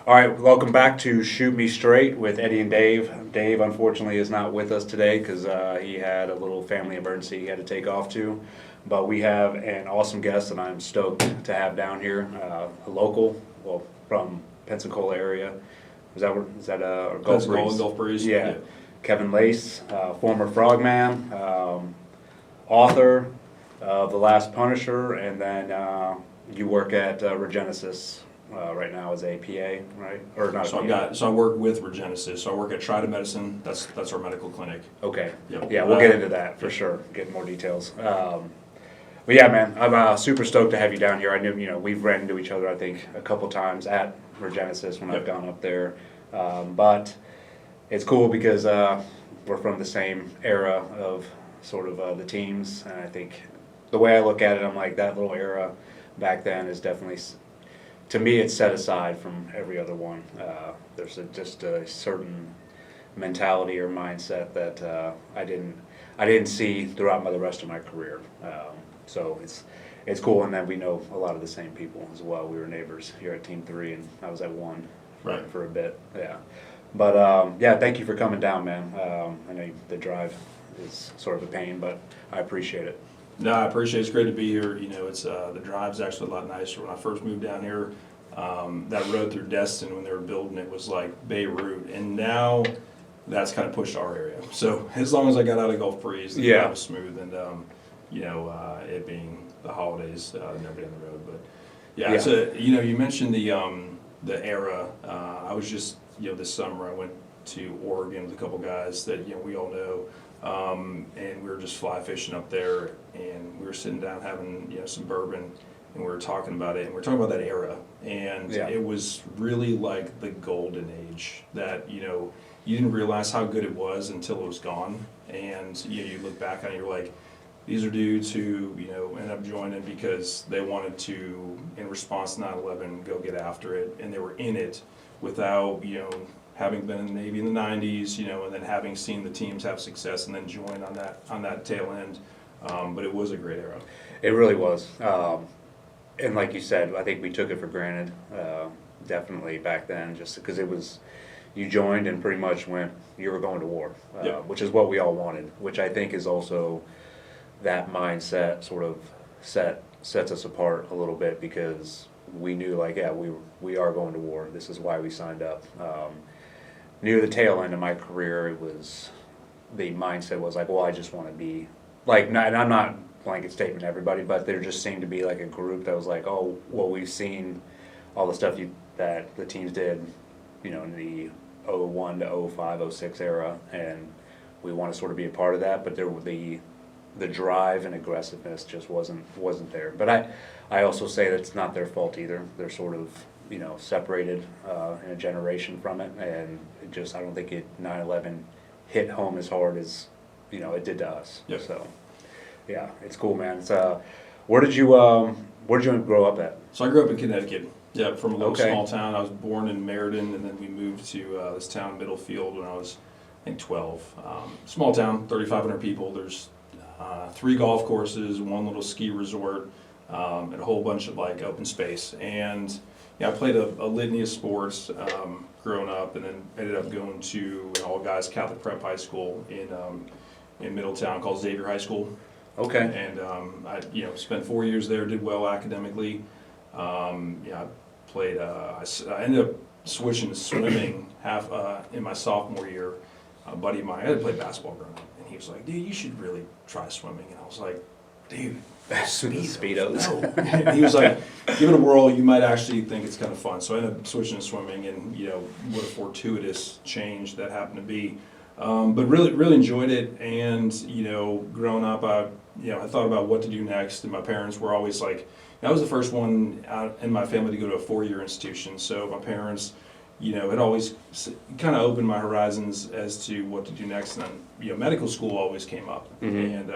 All right, welcome back to Shoot Me Straight with Eddie and Dave. Dave, unfortunately, is not with us today because he had a little family emergency he had to take off to. But we have an awesome guest that I'm stoked to have down here, a local, well, from Pensacola area. Or Gulf Breeze? Gulf Breeze. Yeah. Kevin Lacz, former frogman, author of The Last Punisher, and then you work at Regenesis. Right now as APA, right? Or not? So I work with Regenesis. So I work at Trident Medicine. That's our medical clinic. Okay. Yep. Yeah, we'll get into that for sure. Get more details. But yeah, man, I'm super stoked to have you down here. I knew, we've ran into each other, I think, a couple times at Regenesis when I've gone up there. But it's cool because we're from the same era of sort of the teams, and I think the way I look at it, I'm like, that little era back then is definitely. To me, it's set aside from every other one. There's just a certain mentality or mindset that I didn't see throughout the rest of my career. So it's cool, and then we know a lot of the same people as well. We were neighbors here at Team 3, and I was at 1 for a bit. Yeah, but yeah, thank you for coming down, man. I know the drive is sort of a pain, but I appreciate it. No, I appreciate it. It's great to be here. It's the drive's actually a lot nicer. When I first moved down here, that road through Destin when they were building it was like Beirut, and now that's kind of pushed our area. So as long as I got out of Gulf Breeze, the drive was smooth, and it being the holidays, never down the road. But yeah. So you mentioned the era. I was just this summer I went to Oregon with a couple guys that we all know. And we were just fly fishing up there, and we were sitting down having some bourbon, and we were talking about it, and we are talking about that era, and it was really like the golden age that you didn't realize how good it was until it was gone, and you look back on it, you're like, these are dudes who ended up joining because they wanted to, in response to 9/11, go get after it, and they were in it without having been in the Navy in the 90s, and then having seen the teams have success and then join on that tail end. But it was a great era. It really was. And like you said, I think we took it for granted, definitely back then, just because it was, you joined and pretty much went, you were going to war, which is what we all wanted, which I think is also that mindset sort of sets us apart a little bit, because we knew we are going to war. This is why we signed up. Near the tail end of my career, the mindset was like, well, I just want to be and I'm not blanket statement everybody, but there just seemed to be like a group that was like, oh, well, we've seen all the stuff that the teams did, in the 01 to 05, 06 era, and we want to sort of be a part of that, but there were the drive and aggressiveness just wasn't there. But I also say that it's not their fault either. They're sort of separated in a generation from it, and I don't think 9/11 hit home as hard as it did to us. Yep. So yeah, it's cool, man. It's where did you grow up at? So I grew up in Connecticut. Yeah, from a little small town. I was born in Meriden, and then we moved to this town, Middlefield, when I was, I think, 12. Small town, 3,500 people. There's 3 golf courses, 1 little ski resort, and a whole bunch of open space. And I played a litany of sports growing up, and then ended up going to an all-guys Catholic prep high school in Middletown called Xavier High School. Okay. And I spent 4 years there, did well academically. I played. I ended up switching to swimming in my sophomore year. A buddy of mine, I had played basketball growing up, and he was like, "Dude, you should really try swimming." And I was like, "Dude, Speedos." No. He was like, "Give it a whirl. You might actually think it's kind of fun." So I ended up switching to swimming, and what a fortuitous change that happened to be. But really enjoyed it, and growing up, I thought about what to do next, and my parents were always like, I was the first one out in my family to go to a 4-year institution, so my parents, had always kind of opened my horizons as to what to do next, and then, medical school always came up, and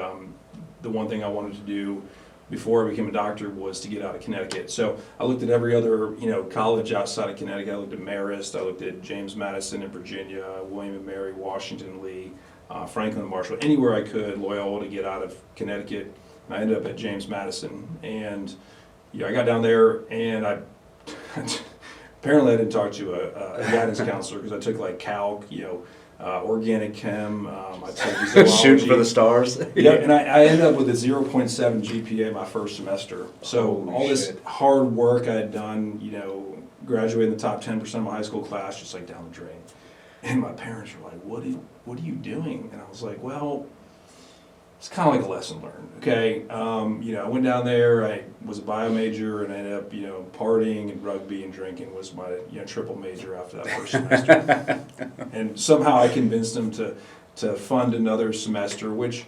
the one thing I wanted to do before I became a doctor was to get out of Connecticut. So I looked at every other, college outside of Connecticut. I looked at Marist, I looked at James Madison in Virginia, William and Mary, Washington Lee, Franklin and Marshall, anywhere I could, Loyola, to get out of Connecticut. And I ended up at James Madison, and I got down there, and I apparently I didn't talk to a guidance counselor because I took like calc, organic chem, I took zoology. Shooting for the stars. Yeah, and I ended up with a 0.7 GPA my first semester. So Holy all this shit. hard work I had done, graduated in the top 10% of my high school class, just like down the drain. And my parents were like, "What are you doing?" And I was like, "Well, it's kind of like a lesson learned, okay?" I went down there, I was a bio major, and I ended up, partying and rugby and drinking was my, triple major after that first semester. And somehow I convinced them to fund another semester, which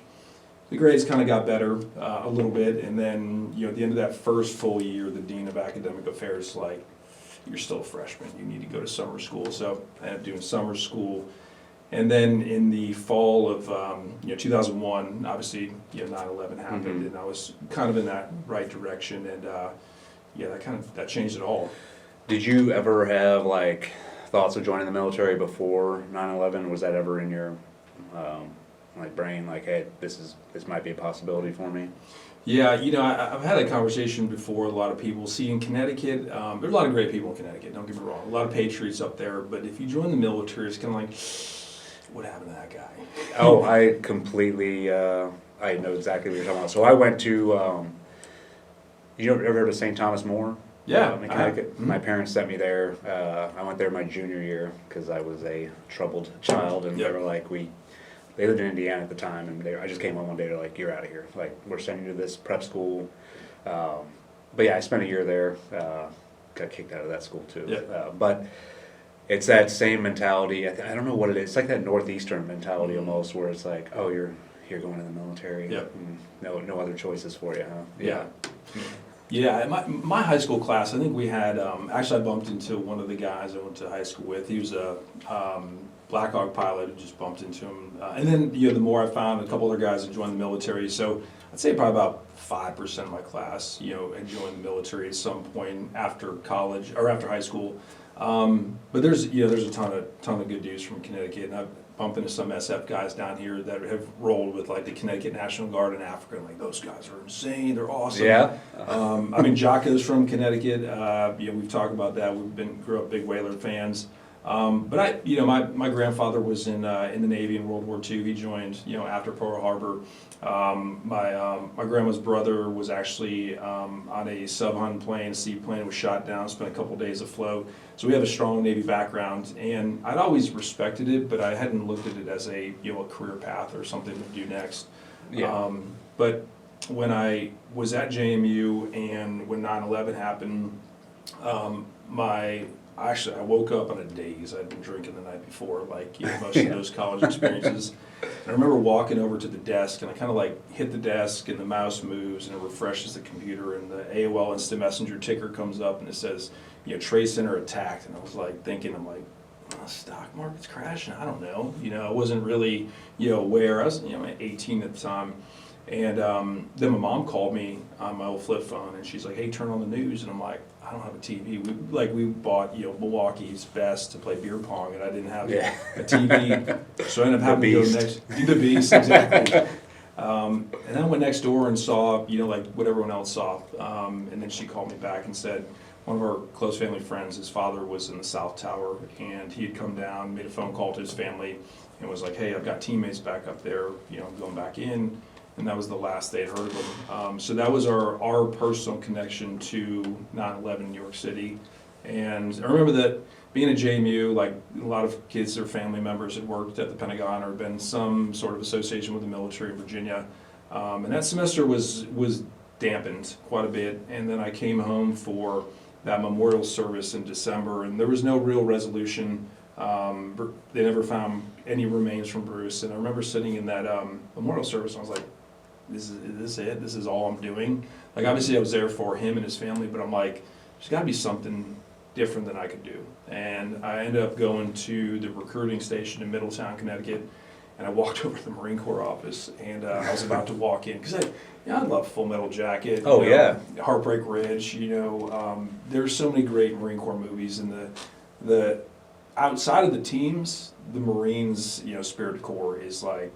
the grades kind of got better a little bit. And then, at the end of that first full year, the dean of academic affairs was like, "You're still a freshman, you need to go to summer school." So I ended up doing summer school. And then in the fall of 2001, obviously 9/11 happened, and I was kind of in that right direction, and that changed it all. Did you ever have like thoughts of joining the military before 9/11? Was that ever in your brain, like, hey, this might be a possibility for me? Yeah, I've had that conversation before with a lot of people. See, in Connecticut, there's a lot of great people in Connecticut, don't get me wrong. A lot of patriots up there, but if you join the military, it's kind of like, what happened to that guy? Oh, I completely, I know exactly what you're talking about. So I went to, you ever heard of St. Thomas More? Yeah. In Connecticut. My parents sent me there. I went there my junior year because I was a troubled child, and they were like, they lived in Indiana at the time, and I just came home one day, they're like, "You're out of here. Like, we're sending you to this prep school." But yeah, I spent a year there. Got kicked out of that school too. Yeah. But it's that same mentality. I don't know what it is. It's like that Northeastern mentality almost, where it's like, "Oh, you're going to the military. Yep. No other choices for you, huh?" Yeah. Yeah, my high school class, I think we had, actually I bumped into one of the guys I went to high school with. He was a Black Hawk pilot, and just bumped into him. And then, the more I found, a couple other guys had joined the military. So I'd say probably about 5% of my class, had joined the military at some point after college, or after high school. But there's a ton of good dudes from Connecticut, and I've bumped into some SF guys down here that have rolled with like the Connecticut National Guard in Africa, and like, those guys are insane, they're awesome. Yeah. Jocko's from Connecticut. We've talked about that. Grew up big Whaler fans. But my grandfather was in the Navy in World War II. He joined, after Pearl Harbor. My grandma's brother was actually on a sub-Hun plane, a seaplane, was shot down, spent a couple days afloat. So we have a strong Navy background, and I'd always respected it, but I hadn't looked at it as a career path or something to do next. Yeah. But when I was at JMU and when 9/11 happened, I woke up on a daze. I'd been drinking the night before, like most of those college experiences. And I remember walking over to the desk, and I kind of like hit the desk, and the mouse moves, and it refreshes the computer, and the AOL Instant Messenger ticker comes up, and it says, Trade Center attacked. And I was like thinking, I'm like, stock market's crashing. I don't know. I wasn't really aware. I was 18 at the time. And then my mom called me on my old flip phone, and she's like, "Hey, turn on the news." And I'm like, "I don't have a TV." We bought Milwaukee's Best to play beer pong, and I didn't have a TV, so I ended up having to go next. The Beast, exactly. And then I went next door and saw like what everyone else saw, and then she called me back and said, one of our close family friends, his father was in the South Tower, and he had come down, made a phone call to his family, and was like, "Hey, I've got teammates back up there, I'm going back in." And that was the last they had heard of him. So that was our personal connection to 9/11 New York City. And I remember that being at JMU, like a lot of kids or family members had worked at the Pentagon or been some sort of association with the military in Virginia. And that semester was dampened quite a bit. And then I came home for that memorial service in December, and there was no real resolution. They never found any remains from Bruce. And I remember sitting in that memorial service, and I was like, is this it? This is all I'm doing? Like, obviously I was there for him and his family, but I'm like, there's got to be something different than I could do. And I ended up going to the recruiting station in Middletown, Connecticut, and I walked over to the Marine Corps office, and I was about to walk in, because I love Full Metal Jacket. Oh, yeah. Heartbreak Ridge, there's so many great Marine Corps movies, and the outside of the teams, the Marines, Spirit Corps is like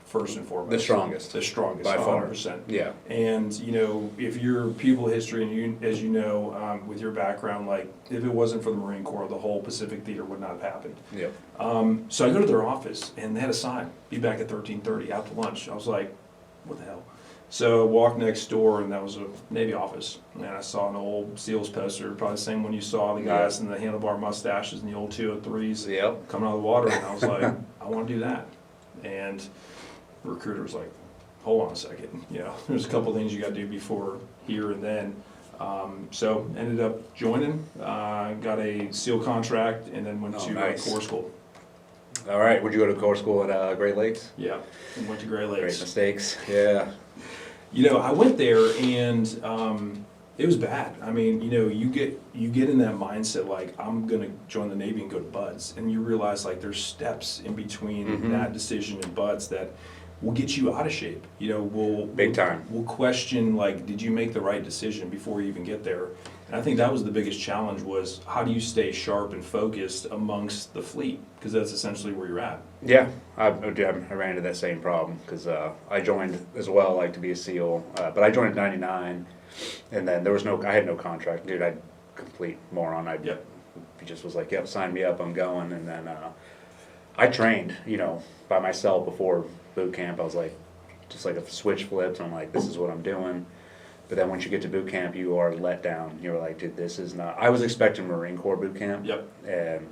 first and foremost. The strongest. The strongest, By far. 100%. Yeah. And, you know, if your people history, and you, as you know, with your background, like, if it wasn't for the Marine Corps, the whole Pacific Theater would not have happened. Yep. So I go to their office, and they had a sign, be back at 13:30, out to lunch. I was like, what the hell? So I walked next door, and that was a Navy office. And I saw an old SEALs poster, probably the same one you saw, the guys in the handlebar mustaches and the old 203s Yep. coming out of the water. And I was like, I want to do that. And the recruiter was like, hold on a second, you know, there's a couple things you got to do before here and then. So ended up joining, got a SEAL contract, and then went to nice. Corps school. All right. Would you go to Corps school at Great Lakes? Yeah, and went to Great Great Lakes. mistakes. Yeah. You know, I went there, and it was bad. I mean, you know, you get in that mindset like, I'm gonna join the Navy and go to Buds, and you realize like there's steps in between that decision and Buds that will get you out of shape. You know, Big time. We'll question like, did you make the right decision before you even get there? And I think that was the biggest challenge, was how do you stay sharp and focused amongst the fleet, because that's essentially where you're at. Yeah, I ran into that same problem because I joined as well, like to be a SEAL, but I joined in '99, and then I had no contract, dude. I complete moron. Yep. He just was like, "Yep, sign me up, I'm going." And then I trained, you know, by myself before boot camp. I was like, just like a switch flipped. I'm like, this is what I'm doing. But then once you get to boot camp, you are let down. You're like, dude, this is not. I was expecting Marine Corps boot camp. Yep. And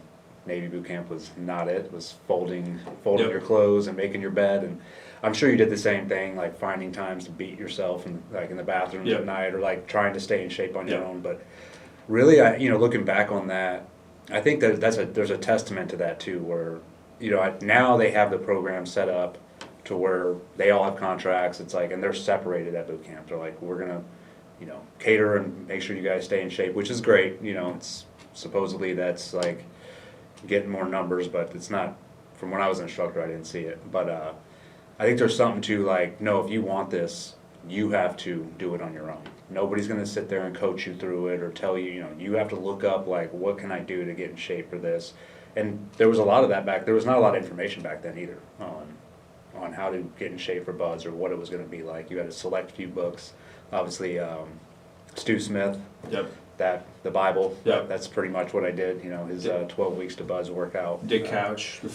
Navy boot camp was not it. It was folding Yep. your clothes and making your bed. And I'm sure you did the same thing, like finding times to beat yourself and like in the bathrooms Yep. at night, or like trying to stay in shape on your Yep. own. But really, looking back on that, I think that there's a testament to that too, where now they have the program set up to where they all have contracts. It's like, and they're separated at boot camp. They're like, we're gonna, cater and make sure you guys stay in shape, which is great. It's supposedly that's like getting more numbers, but it's not. From when I was an instructor, I didn't see it. But I think there's something to like, no, if you want this, you have to do it on your own. Nobody's gonna sit there and coach you through it or tell you, you have to look up like, what can I do to get in shape for this? And there was a lot of that there was not a lot of information back then either on how to get in shape for Buds or what it was going to be like. You had to select a few books. Obviously, Stu Smith, Yep. the Bible, Yep. that's pretty much what I did, his 12 weeks to Buds workout. Dick Couch, the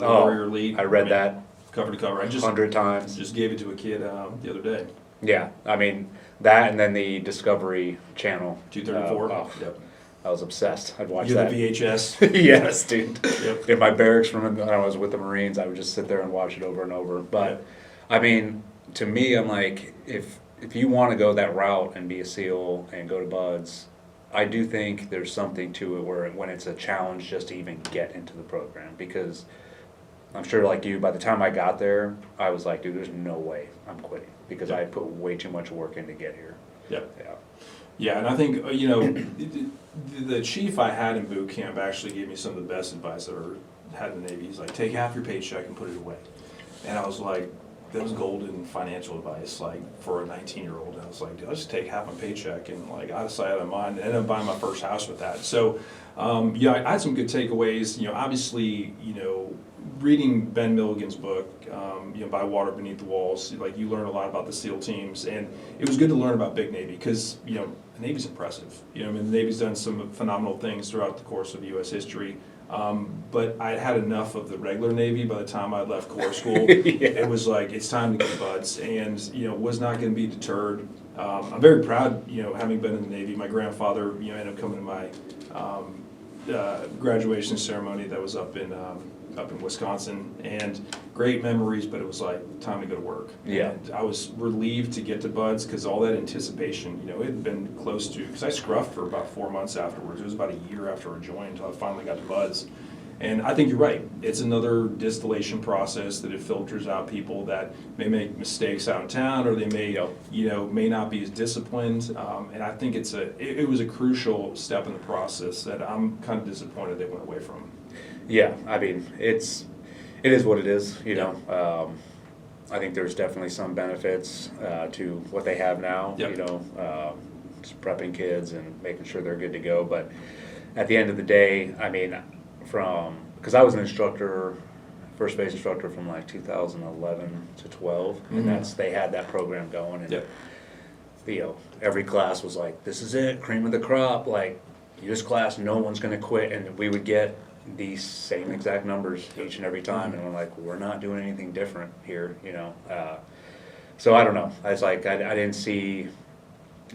I Warrior Elite. read that cover to cover. I just 100 times. just gave it to a kid the other day. Yeah, I mean, that and then the Discovery Channel. 234. Yep. I was obsessed. I'd watch You're that. the VHS. Yes, dude. Yep. In my barracks when I was with the Marines, I would just sit there and watch it over and over. But, Yep. I mean, to me, I'm like, if you want to go that route and be a SEAL and go to Buds, I do think there's something to it where when it's a challenge just to even get into the program. Because I'm sure like you, by the time I got there, I was like, dude, there's no way I'm quitting. Because I put way too much work in to get here. Yep. Yeah. Yeah, and I think, the chief I had in boot camp actually gave me some of the best advice I've ever had in the Navy. He's like, take half your paycheck and put it away. And I was like, that was golden financial advice, like, for a 19-year-old. And I was like, dude, I'll just take half my paycheck and, like, out of sight, out of mind, and ended up buying my first house with that. So, I had some good takeaways. Obviously, reading Ben Milligan's book, By Water Beneath the Walls, like, you learn a lot about the SEAL teams, and it was good to learn about Big Navy because, the Navy's impressive. The Navy's done some phenomenal things throughout the course of U.S. history, but I had enough of the regular Navy by the time I left Corps school. Yeah. It was like, it's time to go to Buds, and, was not going to be deterred. I'm very proud, having been in the Navy. My grandfather, ended up coming to my graduation ceremony that was up in Wisconsin, and great memories, but it was like time to go to work. Yeah. And I was relieved to get to Buds because all that anticipation, it had been close to, because I scruffed for about 4 months afterwards. It was about a year after I joined until I finally got to Buds. And I think you're right. It's another distillation process that it filters out people that may make mistakes out in town, or they may, may not be as disciplined. And I think it was a crucial step in the process that I'm kind of disappointed they went away from. Yeah, I mean, it is what it is, I think there's definitely some benefits to what they have now, Yep. Just prepping kids and making sure they're good to go. But at the end of the day, I mean, because I was an instructor first phase instructor from like 2011 to 12, Mhm. and they had that program going, and Yep. Every class was like, this is it, cream of the crop, like, this class, no one's gonna quit, and we would get these same exact numbers each and every time, and we're like, we're not doing anything different here, so I don't know, I was like, I didn't see,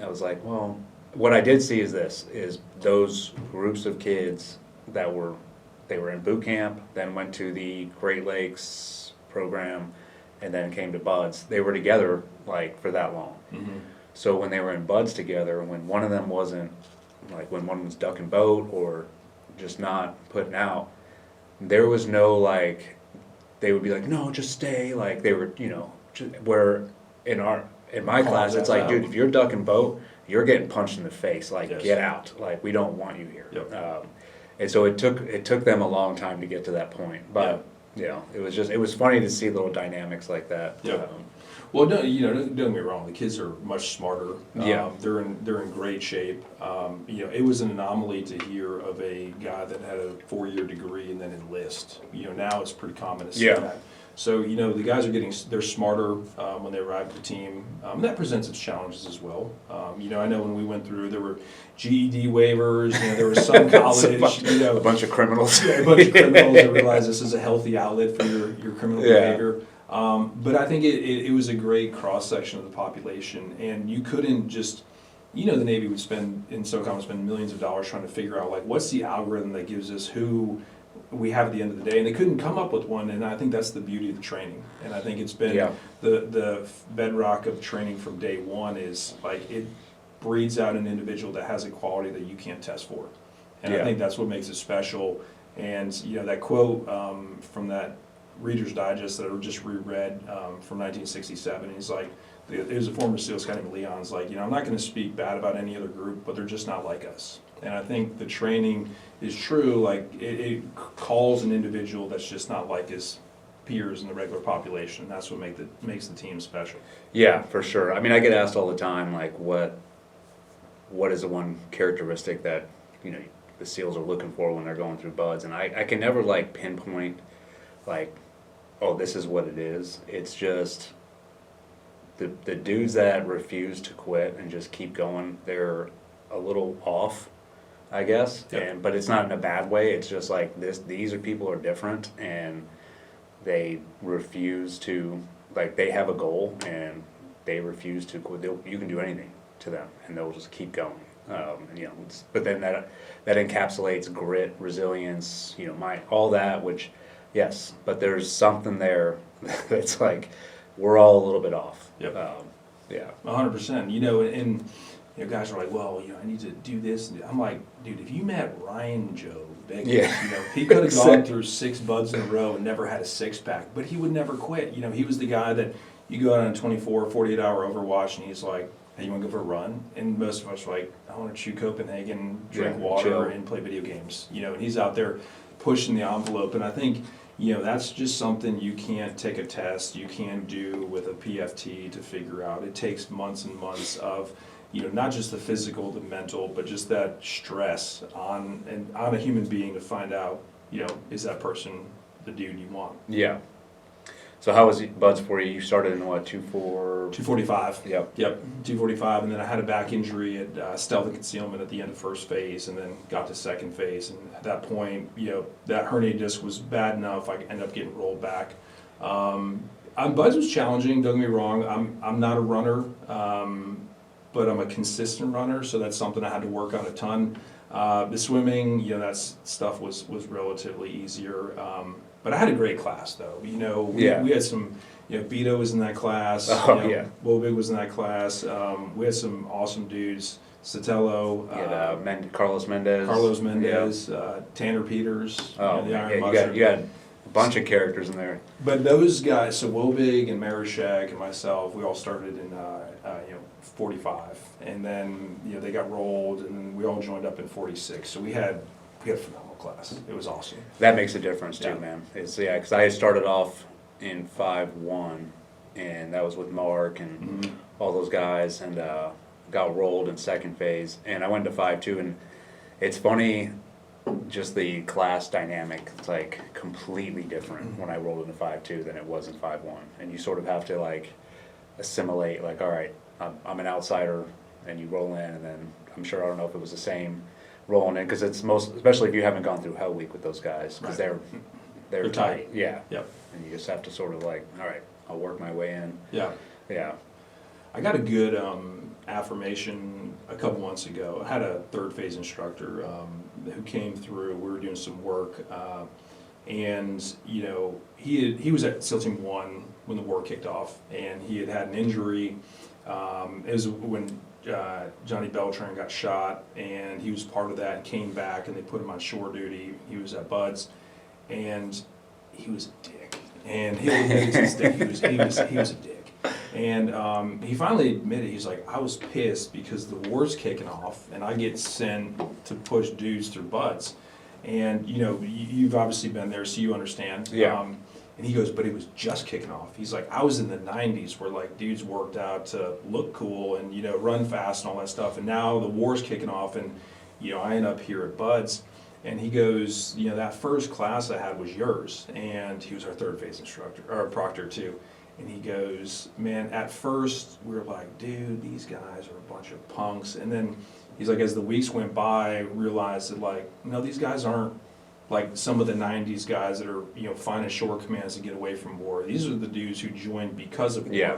I was like, well, what I did see is those groups of kids that they were in boot camp, then went to the Great Lakes program, and then came to Buds. They were together like for that long. Mhm. So when they were in Buds together, when one of them wasn't, like when one was ducking boat or just not putting out, there was no like, they would be like, no, just stay. Like they were, where in my class, it's like, dude, if you're ducking boat, you're getting punched in the face. Like, Yes. get out. Like, we don't want you here. Yep. And so it took them a long time to get to that point. But it was funny to see little dynamics like that. Yep. Well, don't get me wrong. The kids are much smarter. Yeah. They're in great shape. It was an anomaly to hear of a guy that had a 4-year degree and then enlist. Now it's pretty common to see Yeah. that. So the guys they're smarter when they arrive at the team. That presents its challenges as well. I know when we went through, there were GED waivers. There was some college. A bunch of criminals. A bunch of criminals that realize this is a healthy outlet for your criminal behavior. But I think it was a great cross-section of the population, and you couldn't just, the Navy would spend millions of dollars trying to figure out, like, what's the algorithm that gives us who we have at the end of the day, and they couldn't come up with one, and I think that's the beauty of the training, and I think it's been the bedrock of training from day one is, like, it breeds out an individual that has a quality that you can't test for, and I think that's what makes it special, and, that quote from that Reader's Digest that I just reread from 1967. He's like, it was a former SEAL, Scott Leon's like, I'm not going to speak bad about any other group, but they're just not like us. And I think the training is true. Like it calls an individual that's just not like his peers in the regular population. And that's what makes the team special. Yeah, for sure. I mean, I get asked all the time, like, what is the one characteristic that the SEALs are looking for when they're going through Buds, and I can never like pinpoint like, oh, this is what it is. It's just the dudes that refuse to quit and just keep going, they're a little off, I guess. Yep. But it's not in a bad way. It's just like these people are different, and they refuse to, like, they have a goal and they refuse to quit. You can do anything to them and they'll just keep going. But then that encapsulates grit, resilience, all that, which, yes, but there's something there that's like, we're all a little bit off. Yep. 100%. And guys are like, well, I need to do this. I'm like, dude, if you met Ryan Joe Biggins, he could have gone through 6 Buds in a row and never had a 6-pack, but he would never quit. He was the guy that you go out on a 24, 48-hour Overwatch, and he's like, hey, you want to go for a run? And most of us are like, I want to chew Copenhagen, drink water, chill, and play video games. And he's out there pushing the envelope. And I think, that's just something you can't take a test, you can't do with a PFT to figure out. It takes months and months of, not just the physical, the mental, but just that stress on a human being to find out, is that person the dude you want? Yeah. So how was Buds for you? You started in what, 245. Yep. 245, and then I had a back injury at stealth and concealment at the end of first phase, and then got to second phase. And at that point, that herniated disc was bad enough. I ended up getting rolled back. Buds was challenging. Don't get me wrong. I'm not a runner, but I'm a consistent runner, so that's something I had to work on a ton. The swimming, that stuff was relatively easier. But I had a great class, though. We had some, Beto was in that class. Wobig was in that class. We had some awesome dudes. Sotelo. Carlos Mendez. Tanner Peters. Oh, you got a bunch of characters in there. But those guys, so Wobig and Mariszek and myself, we all started in 45, and then they got rolled, and then we all joined up in 46. So we had a phenomenal class. It was awesome. That makes a difference too, man. Because I started off in 5-1, and that was with Mark and all those guys, and got rolled in second phase, and I went to 5-2, and it's funny, just the class dynamic, it's like completely different when I rolled into 5-2 than it was in 5-1. And you sort of have to like assimilate, like, all right, I'm an outsider, and you roll in, and then I'm sure, I don't know if it was the same rolling in, because it's especially if you haven't gone through Hell Week with those guys, because they're tight. Yeah. Yep. And you just have to sort of like, all right, I'll work my way in. Yeah. Yeah. I got a good affirmation a couple months ago. I had a third phase instructor who came through. We were doing some work, and you know, he was at SEAL Team 1 when the war kicked off, and he had an injury. It was when Johnny Beltran got shot, and he was part of that and came back, and they put him on shore duty. He was at Bud's, and he was a dick. And he was a dick. And he finally admitted, he's like, I was pissed because the war's kicking off, and I get sent to push dudes through Bud's. And you know, you've obviously been there, so you understand. Yeah. And he goes, but it was just kicking off. He's like, I was in the 90s where like dudes worked out to look cool and, you know, run fast and all that stuff. And now the war's kicking off, and, you know, I end up here at Bud's. And he goes, you know, that first class I had was yours. And he was our third phase instructor, or proctor too. And he goes, man, at first we were like, dude, these guys are a bunch of punks. And then he's like, as the weeks went by, realized that like, no, these guys aren't like some of the 90s guys that are, you know, finding shore commands to get away from war. These are the dudes who joined because of war. Yeah.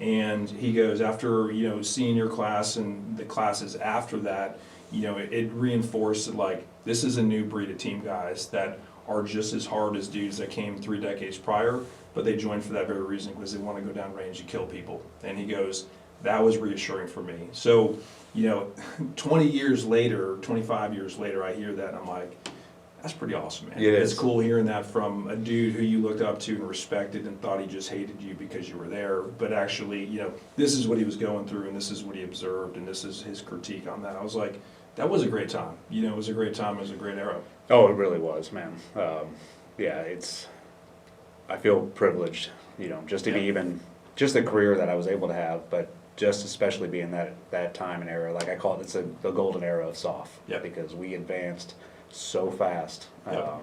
And he goes, after, you know, seeing your class and the classes after that, you know, it reinforced that, like, this is a new breed of team guys that are just as hard as dudes that came 3 decades prior, but they joined for that very reason, because they want to go down range and kill people. And he goes, that was reassuring for me. So, you know, 20 years later, 25 years later, I hear that, and I'm like, that's pretty awesome, man. It's cool hearing that from a dude who you looked up to and respected and thought he just hated you because you were there. But actually, you know, this is what he was going through, and this is what he observed, and this is his critique on that. I was like, that was a great time. You know, it was a great time. It was a great era. Oh, it really was, man. Yeah, I feel privileged, you know, just to be even, just the career that I was able to have, but just especially being that time and era, like I call it, it's the golden era of SOF, because we advanced so fast. But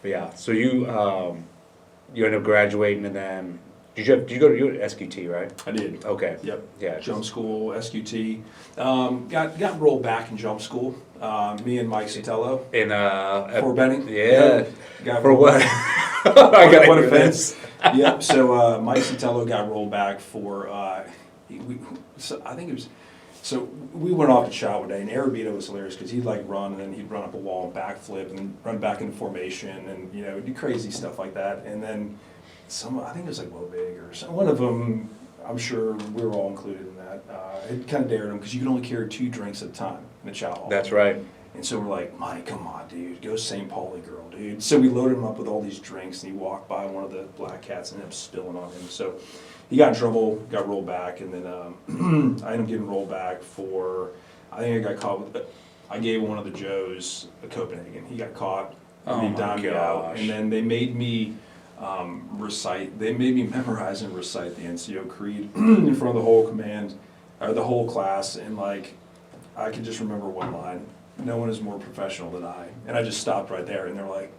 yeah, so you end up graduating, and then did you go to SQT, right? I did. Okay. Yep. Yeah. Jump school, SQT. Got rolled back in jump school. Me and Mike Sotelo. In For Benning. Yeah. Got for what? I got what offense? Yep. So Mike Sotelo got rolled back for. So I think it was. So we went off to shot one day, and Arabito was hilarious because he'd like run, and then he'd run up a wall and backflip, and then run back into formation, and you know, do crazy stuff like that. And then I think it was like Wobig or some, one of them. I'm sure we were all included in that. It kind of dared him because you could only carry 2 drinks at a time in the chow hall. That's right. And so we're like, Mike, come on, dude, go St. Pauli girl, dude. So we loaded him up with all these drinks, and he walked by one of the black cats and ended up spilling on him. So he got in trouble, got rolled back, and then I ended up getting rolled back for, I think I got caught with, I gave one of the Joes a Copenhagen. He got caught, and he downed me out. And then they made me memorize and recite the NCO Creed in front of the whole command, or the whole class, and like, I could just remember one line, no one is more professional than I. And I just stopped right there, and they're like,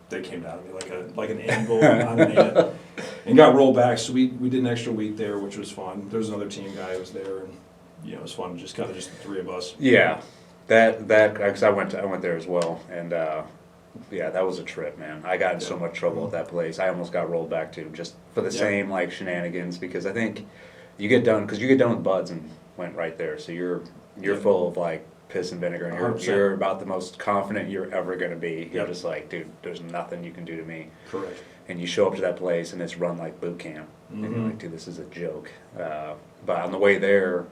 they came down to me like an anvil on an ant, and got rolled back. So we did an extra week there, which was fun. There was another team guy who was there, and you know, it was fun, just kind of just the 3 of us. Yeah, that because I went there as well, and yeah, that was a trip, man. I got in so much trouble at that place. I almost got rolled back too, just for the same like shenanigans, because I think you get done with Buds and went right there, so you're full of like piss and vinegar, and you're about the most confident you're ever going to be. You're just like, dude, there's nothing you can do to me. Correct. And you show up to that place, and it's run like boot camp, and you're like, dude, this is a joke. But on the way there,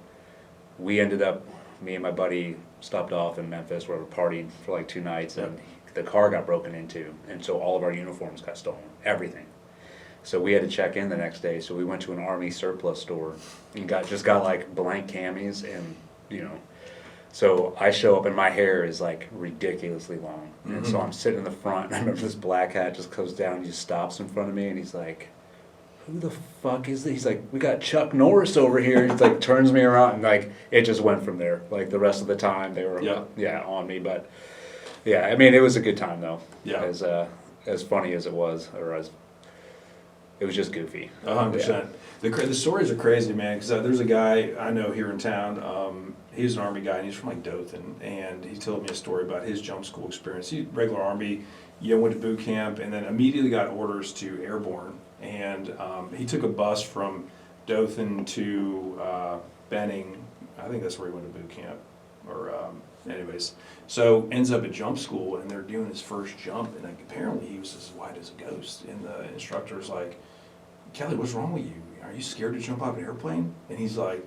me and my buddy stopped off in Memphis, where we partied for like 2 nights, and the car got broken into, and so all of our uniforms got stolen, everything. So we had to check in the next day, so we went to an Army surplus store and got like blank camis, and you know, so I show up and my hair is like ridiculously long, and so I'm sitting in the front, and I remember this black hat just goes down, and he just stops in front of me, and he's like, who the fuck is this? He's like, we got Chuck Norris over here. He's like, turns me around, and like, it just went from there. Like the rest of the time they were on me, but Yeah, I mean, it was a good time though. Yeah. As funny as it was, it was just goofy. 100%. The stories are crazy, man, because there's a guy I know here in town. He's an Army guy, and he's from like Dothan, and he told me a story about his jump school experience. He regular Army, went to boot camp, and then immediately got orders to airborne. And he took a bus from Dothan to Benning. I think that's where he went to boot camp. Or anyways, so ends up at jump school, and they're doing his first jump, and like, apparently he was as white as a ghost. And the instructor's like, "Kelly, what's wrong with you? Are you scared to jump out of an airplane?" And he's like,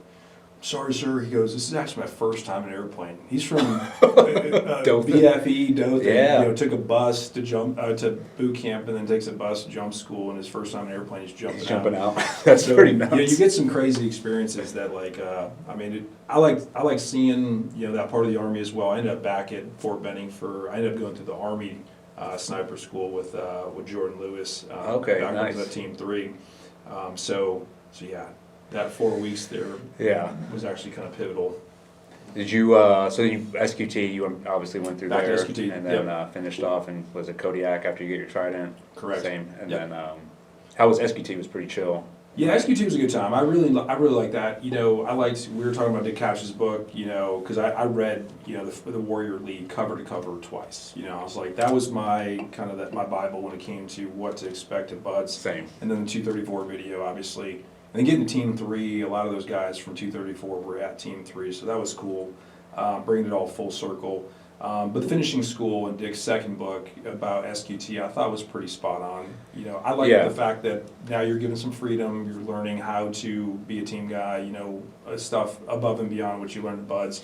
"Sorry, sir." He goes, "This is actually my first time in an airplane." He's from BFE, Dothan. Yeah. Took a bus to jump to boot camp, and then takes a bus to jump school. And his first time in an airplane, he's jumping out. That's So, pretty nuts. you get some crazy experiences that, like, I like seeing that part of the Army as well. I ended up back at Fort Benning I ended up going through the Army sniper school with Jordan Lewis. Okay, back nice. into the Team 3. So yeah, that 4 weeks there was actually kind of pivotal. Did you, so you, SQT, you obviously went through Back to there. SQT, And then finished off, and was it Kodiak after you get your trident? Correct. Same. And Yep. then, how was SQT? Was pretty chill. Yeah, SQT was a good time. I really like that. We were talking about Dick Cash's book, because I read, the Warrior League cover to cover twice. I was like, that was my my Bible when it came to what to expect at Buds. Same. And then the 234 video, obviously. And then getting to Team 3, a lot of those guys from 234 were at Team 3, so that was cool, bringing it all full circle. But the finishing school and Dick's second book about SQT, I thought was pretty spot on. I like the fact that now you're given some freedom, you're learning how to be a team guy, stuff above and beyond what you learned at Buds.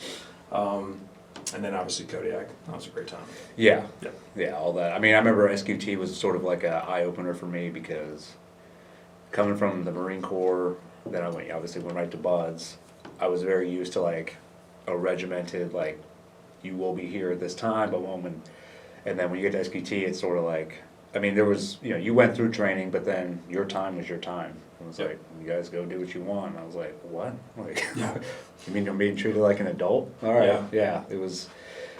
And then obviously Kodiak, that was a great time. Yeah. Yeah. Yeah, all that. I mean, I remember SQT was sort of like an eye-opener for me, because coming from the Marine Corps, then I obviously went right to Buds. I was very used to like a regimented, like, you will be here at this time, but and then when you get to SQT, it's sort of like, I mean, there was, you went through training, but then your time was your time. It was like, you guys go do what you want. And I was like, what? Like, you mean you're being treated like an adult? All right. Yeah. It was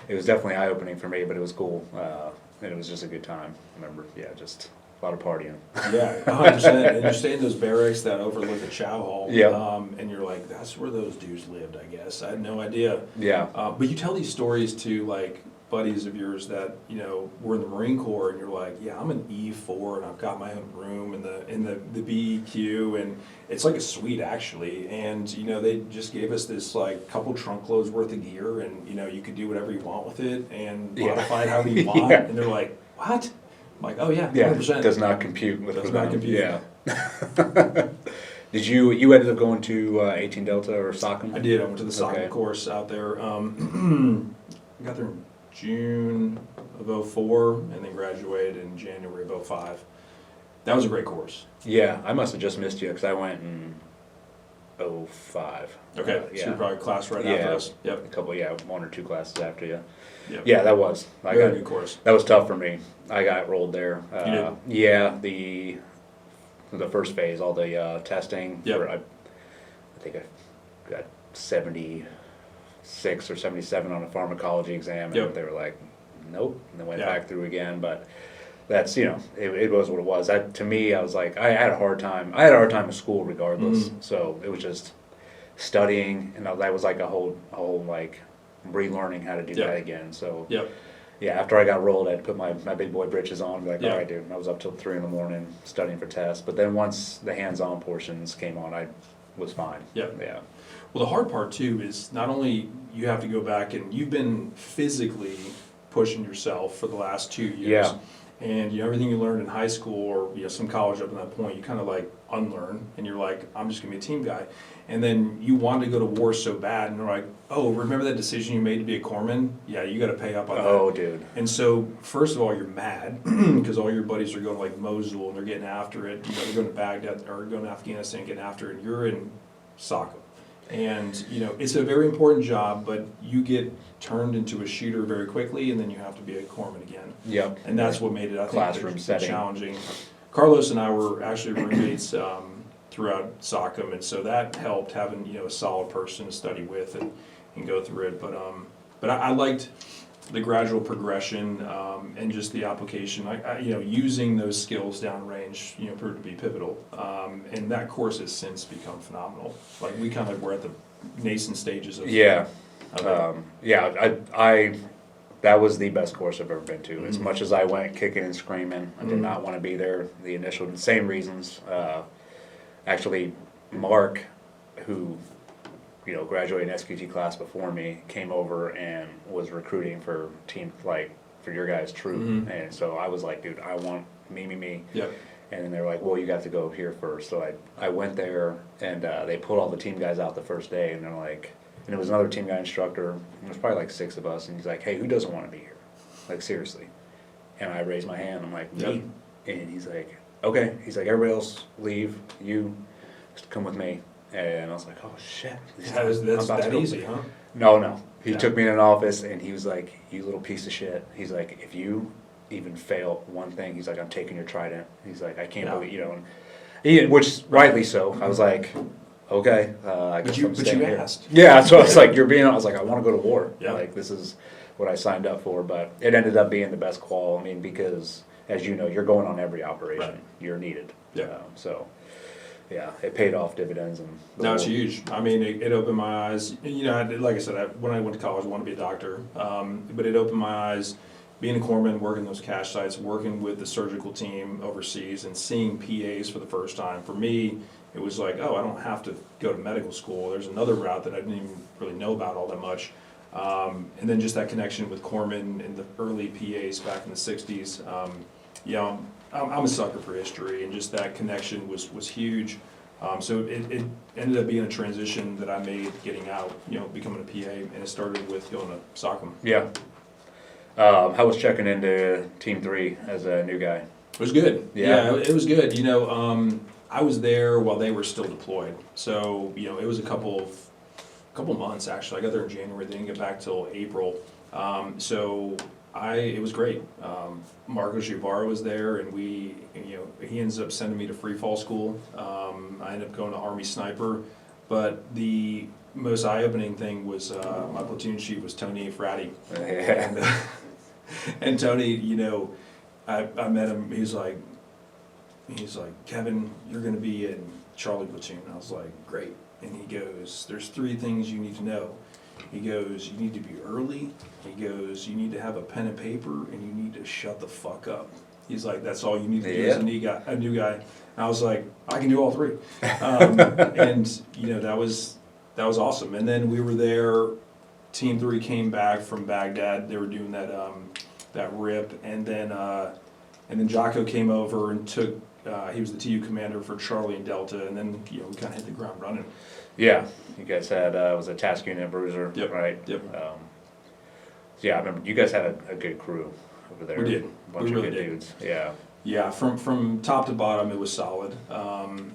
definitely eye-opening for me, but it was cool. And it was just a good time. I remember, just a lot of partying. Yeah, 100%. And you stay in those barracks that overlook the chow hall. Yeah. And you're like, that's where those dudes lived, I guess. I had no idea. Yeah. But you tell these stories to, like, buddies of yours that, were in the Marine Corps, and you're like, yeah, I'm an E4, and I've got my own room in the BEQ, and it's like a suite, actually. And, they just gave us this, like, couple trunk loads worth of gear, and, you could do whatever you want with it, and modify it however you want. And they're like, what? I'm like, oh yeah, 100%. Does not compute with Does not compute. Yeah. Did you ended up going to 18 Delta or SOCM? I did. I went to the SOCM course out there. I got there in June of 2004, and then graduated in January of 2005. That was a great course. Yeah, I must have just missed you, because I went in 2005. Okay, so you're probably class right after us. Yep. A couple, one or two classes after you. Yep. Yeah, that was. Very good course. That was tough for me. I got rolled there. You did? Yeah, the first phase, all the testing. Yep. I think I got 76 or 77 on a pharmacology exam, and they were like, nope, and then went back through again. But that's, it was what it was. To me, I was like, I had a hard time. I had a hard time at school regardless. So it was just studying, and that was like a whole like relearning how to do that again. So after I got rolled, I had to put my big boy britches on, and be like, all right, dude. And I was up till 3 a.m. studying for tests. But then once the hands-on portions came on, I was fine. Yeah. Well, the hard part too is not only you have to go back, and you've been physically pushing yourself for the last 2 years. Yeah. And everything you learned in high school or some college up to that point, you kind of like unlearn, and you're like, I'm just gonna be a team guy. And then you want to go to war so bad, and they're like, oh, remember that decision you made to be a corpsman? Yeah, you got to pay up on that. Oh, dude. And so, first of all, you're mad because all your buddies are going to like Mosul and they're getting after it. They're going to Baghdad or going to Afghanistan and getting after it. And you're in SOCM. And it's a very important job, but you get turned into a shooter very quickly, and then you have to be a corpsman again. Yep. And that's what made it, I Classroom think, setting. Challenging. Carlos and I were actually roommates throughout SOCM, and so that helped having a solid person to study with and go through it. But I liked the gradual progression, and just the application, using those skills downrange, proved to be pivotal. And that course has since become phenomenal. Like, we kind of were at the nascent stages of. Yeah. of it. I that was the best course I've ever been to. As much as I went kicking and screaming, I did not want to be there. The initial, same reasons. Actually, Mark, who graduated an SQT class before me, came over and was recruiting for team, like, for your guys' troop. And so I was like, dude, I want me. Yep. And then they were like, well, you got to go here first. So I went there, and they pulled all the team guys out the first day, and they're like, and it was another team guy instructor, and there was probably like 6 of us, and he's like, hey, who doesn't want to be here? Like, seriously. And I raised my hand, I'm like, me. Yep. And he's like, okay. He's like, everybody else leave, you just come with me. And I was like, oh shit. That's that easy, huh? No. He Yeah. took me in an office, and he was like, you little piece of shit. He's like, if you even fail one thing, he's like, I'm taking your trident. He's like, I can't believe, and which rightly so. I was like, okay, I guess I'm staying here. Asked. Yeah, so I was like, I was like, I want to go to war. Yeah. Like, this is what I signed up for. But it ended up being the best call. I mean, because as you know, you're going on every operation. Right. You're needed. Yeah. So, yeah, it paid off dividends. And No, it's huge. I mean, it opened my eyes. Like I said, when I went to college, I wanted to be a doctor. But it opened my eyes, being a corpsman, working those cash sites, working with the surgical team overseas, and seeing PAs for the first time. For me, it was like, oh, I don't have to go to medical school. There's another route that I didn't even really know about all that much. And then just that connection with corpsmen and the early PAs back in the 60s. I'm a sucker for history, and just that connection was huge. So it ended up being a transition that I made getting out, becoming a PA, and it started with going to Sockham. Yeah. How was checking into Team 3 as a new guy? It was good. Yeah. It was good. I was there while they were still deployed. So, it was a couple months, actually. I got there in January, they didn't get back till April. It was great. Marco Juvara was there, and he ends up sending me to free fall school. I ended up going to Army Sniper, but the most eye-opening thing was my platoon chief was Tony Frati. And Tony, I met him. He's like, Kevin, you're going to be in Charlie platoon. I was like, great. And he goes, there's 3 things you need to know. He goes, you need to be early. He goes, you need to have a pen and paper, and you need to shut the fuck up. He's like, that's all you need to do as a new guy. And I was like, I can do all 3. And that was awesome. And then we were there. Team 3 came back from Baghdad. They were doing that rip, and then Jocko came over and took. He was the TU commander for Charlie and Delta, and then we kind of hit the ground running. Yeah, you guys had was a task unit bruiser, Yep. right? Yep. I remember you guys had a good crew over there. We did. A bunch We of really good did. dudes. Yeah. Yeah, from top to bottom, it was solid. From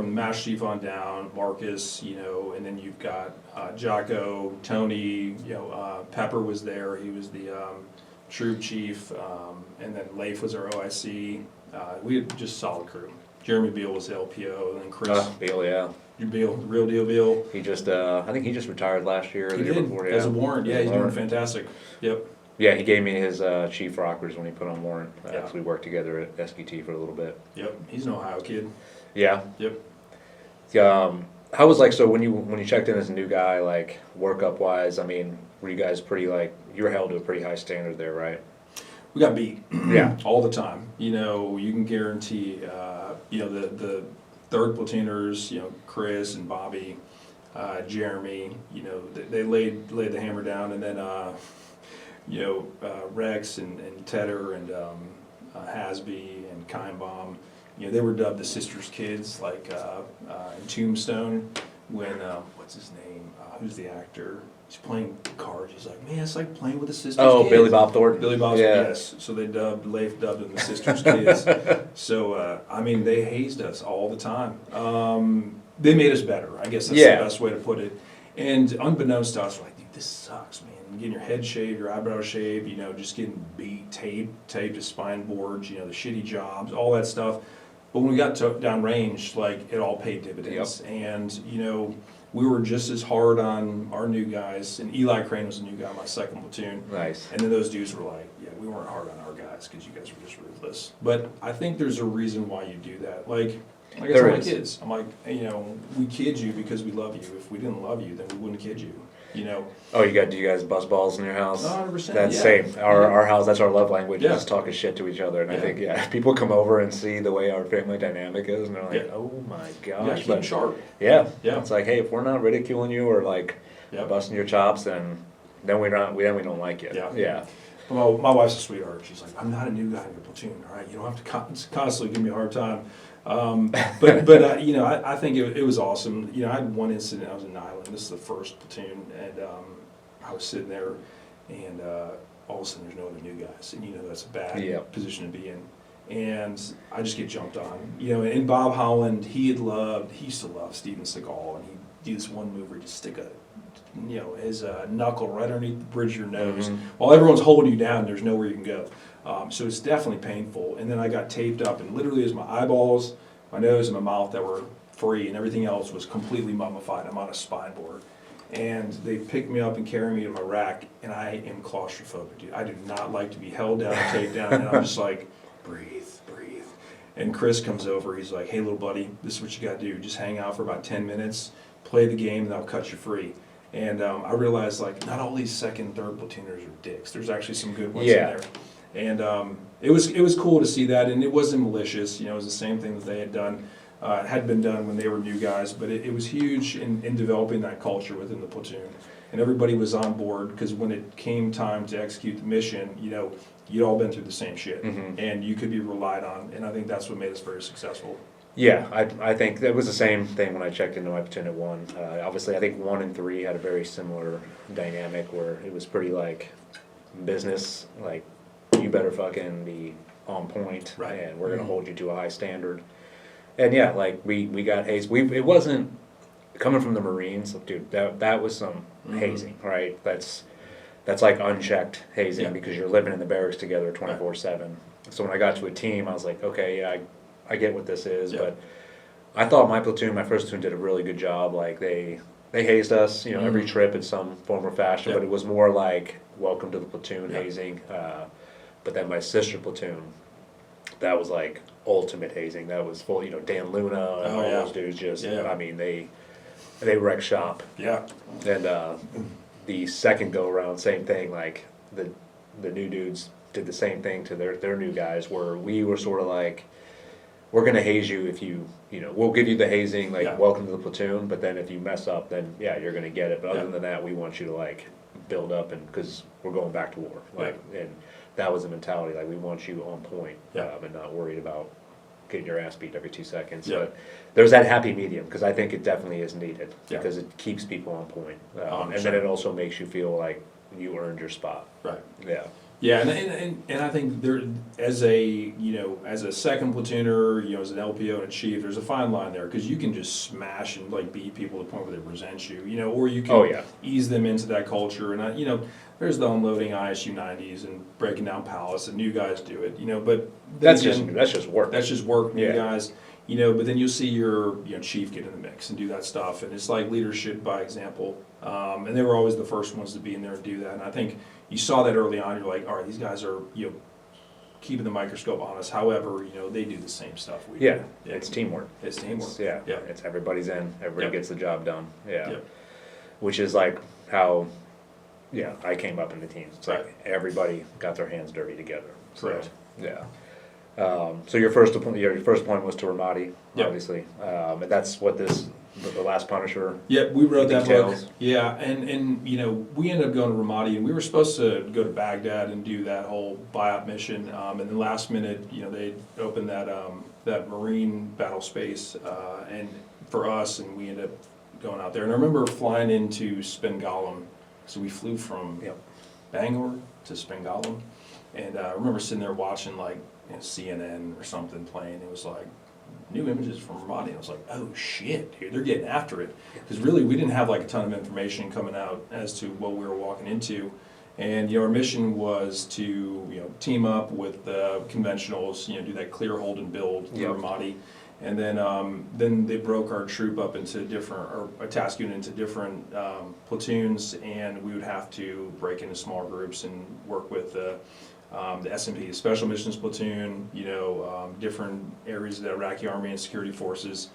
the Master Chief on down, Marcus, and then you've got Jocko, Tony, Pepper was there. He was the troop chief, and then Leif was our OIC. We had just solid crew. Jeremy Beal was the LPO, and then Chris. Beal, yeah. Beal, real deal Beal. He just, I think he just retired last year or the year before. Yeah. As a warrant. Yeah, As a he's doing warrant. fantastic. Yep. Yeah, he gave me his chief rockers when he put on warrant. Yeah. 'Cause we worked together at SQT for a little bit. Yep. He's an Ohio kid. Yeah. Yep. How was so when you checked in as a new guy, like workup wise? I mean, were you guys pretty you were held to a pretty high standard there, right? We got beat. Yeah. All the time. You can guarantee, the third platooners, Chris and Bobby, Jeremy, they laid the hammer down, and then, Rex and Tedder and Hasby and Kinebaum, they were dubbed the Sisters Kids, like in Tombstone, when, what's his name? Who's the actor? He's playing cards. He's like, man, it's like playing with the Sisters Kids. Billy Bob Thornton. Billy Bob, Yeah. yes. So Leif dubbed them the Sisters Kids. So, they hazed us all the time. They made us better. I guess that's the best way to put it. And unbeknownst to us, we're like, dude, this sucks, man. Getting your head shaved, your eyebrows shaved, just getting beat, taped to spine boards, the shitty jobs, all that stuff. But when we got downrange, it all paid dividends. Yep. And, we were just as hard on our new guys, and Eli Crane was a new guy in my second platoon. Nice. And then those dudes were like, yeah, we weren't hard on our guys because you guys were just ruthless. But I think there's a reason why you do that. Like I tell my kids, I'm like, you know, we kid you because we love you. If we didn't love you, then we wouldn't kid you. You know. Oh, do you guys bust balls in your house? 100%. That's yeah. same. Our house, that's our love language. Yeah. Just talking shit to each other. And I Yeah. think, if people come over and see the way our family dynamic is, and they're like, Yeah. oh my Yeah, gosh. keep But sharp. yeah, Yeah. it's like, hey, if we're not ridiculing you or like Yeah. busting your chops, then we don't like you. Yeah. Yeah. Well, my wife's a sweetheart. She's like, I'm not a new guy in your platoon, all right? You don't have to constantly give me a hard time. But you know, I think it was awesome. You know, I had one incident. I was in Island. This is the first platoon, and I was sitting there, and all of a sudden there's no other new guys, and you know that's a bad position to be in. And I just get jumped on. You know, and Bob Holland, he used to love Steven Seagal, and he'd do this one move where he'd just stick his knuckle right underneath the bridge of your nose. While everyone's holding you down, there's nowhere you can go. So it's definitely painful. And then I got taped up, and literally it was my eyeballs, my nose, and my mouth that were free, and everything else was completely mummified. I'm on a spine board. And they picked me up and carried me to my rack, and I am claustrophobic, dude. I do not like to be held down and taped down, and I'm just like, breathe, breathe. And Chris comes over, he's like, hey, little buddy, this is what you gotta do. Just hang out for about 10 minutes, play the game, and I'll cut you free. And I realized, like, not all these second, third platooners are dicks. There's actually some good ones in there. And it was cool to see that, and it wasn't malicious. You know, it was the same thing that they had done. Had been done when they were new guys, but it was huge in developing that culture within the platoon. And everybody was on board, because when it came time to execute the mission, you know, you'd all been through the same shit, and you could be relied on, and I think that's what made us very successful. Yeah, I think that was the same thing when I checked into my platoon at 1. Obviously, I think 1 and 3 had a very similar dynamic where it was pretty like business, like you better fucking be on point, Right. And we're gonna hold you to a high standard. And yeah, like we got hazed. It wasn't coming from the Marines, dude. That was some hazing, right? That's like unchecked hazing because you're living in the barracks together 24/7. So when I got to a team, I was like, okay, yeah, I get what this is, but I thought my first platoon did a really good job. Like they hazed us, you know, every trip in some form or fashion, but it was more like welcome to the platoon hazing. But then my sister platoon, that was like ultimate hazing. That was full, you know, Dan Luna and all those dudes just, I mean, they wrecked shop. Yeah. And the second go around, same thing, like the new dudes did the same thing to their new guys, where we were sort of like, we're gonna haze you if you know, we'll give you the hazing, like welcome to the platoon, but then if you mess up, then you're gonna get it. But other than that, we want you to like build up, and because we're going back to war, like, and that was the mentality, like we want you on point, and not worried about getting your ass beat every 2 seconds. But there's that happy medium, because I think it definitely is needed, because it keeps people on point, and then it also makes you feel like you earned your spot. Right. Yeah. Yeah, and I think there, as a second platooner, you know, as an LPO and a chief, there's a fine line there, because you can just smash and like beat people to the point where they resent you, you know, or you can ease them into that culture. And you know, there's the unloading ISU 90s and breaking down pallets, and new guys do it, you know, but that's just work. That's just work, new guys. You know, but then you'll see your chief get in the mix and do that stuff, and it's like leadership by example. And they were always the first ones to be in there and do that. And I think you saw that early on. You're like, all right, these guys are keeping the microscope on us. However, they do the same stuff we do. It's teamwork. It's teamwork. It's everybody's in. Everybody gets the job done. Which is like how I came up in the teams. It's like everybody got their hands dirty together. Correct. So your first point was to Ramadi, obviously, and that's what the last Punisher. Yeah, we wrote that book. Yeah, and we ended up going to Ramadi, and we were supposed to go to Baghdad and do that whole buyout mission. And then last minute, they opened that Marine battle space, and for us, and we ended up going out there. And I remember flying into Spengalem, so we flew from Bangor to Spengalem, and I remember sitting there watching like CNN or something playing. It was like new images from Ramadi. I was like, oh shit, dude, they're getting after it. Because really, we didn't have like a ton of information coming out as to what we were walking into. And our mission was to team up with the conventionals, do that clear, hold, and build in Ramadi. And then they broke our troop up into different, or a task unit into different platoons, and we would have to break into small groups and work with the SMP, Special Missions Platoon, different areas of the Iraqi Army and security forces.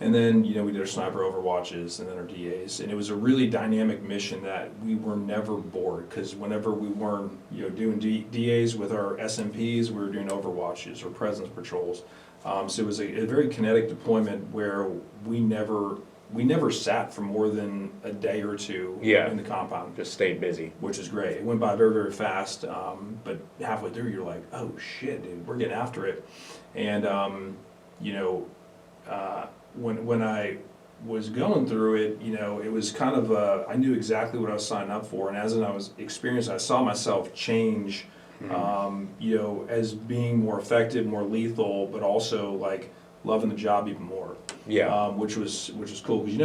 And then, we did our sniper overwatches and then our DAs. And it was a really dynamic mission that we were never bored, because whenever we weren't, doing DAs with our SMPs, we were doing overwatches or presence patrols. So it was a very kinetic deployment where we never sat for more than a day or two in the compound. Just stayed busy. Which is great. It went by very, very fast, but halfway through you're like, oh shit, dude, we're getting after it. And, when I was going through it, it was kind of, I knew exactly what I was signing up for, and as I was experiencing, I saw myself change, as being more effective, more lethal, but also like loving the job even more. Yeah. Which was cool, because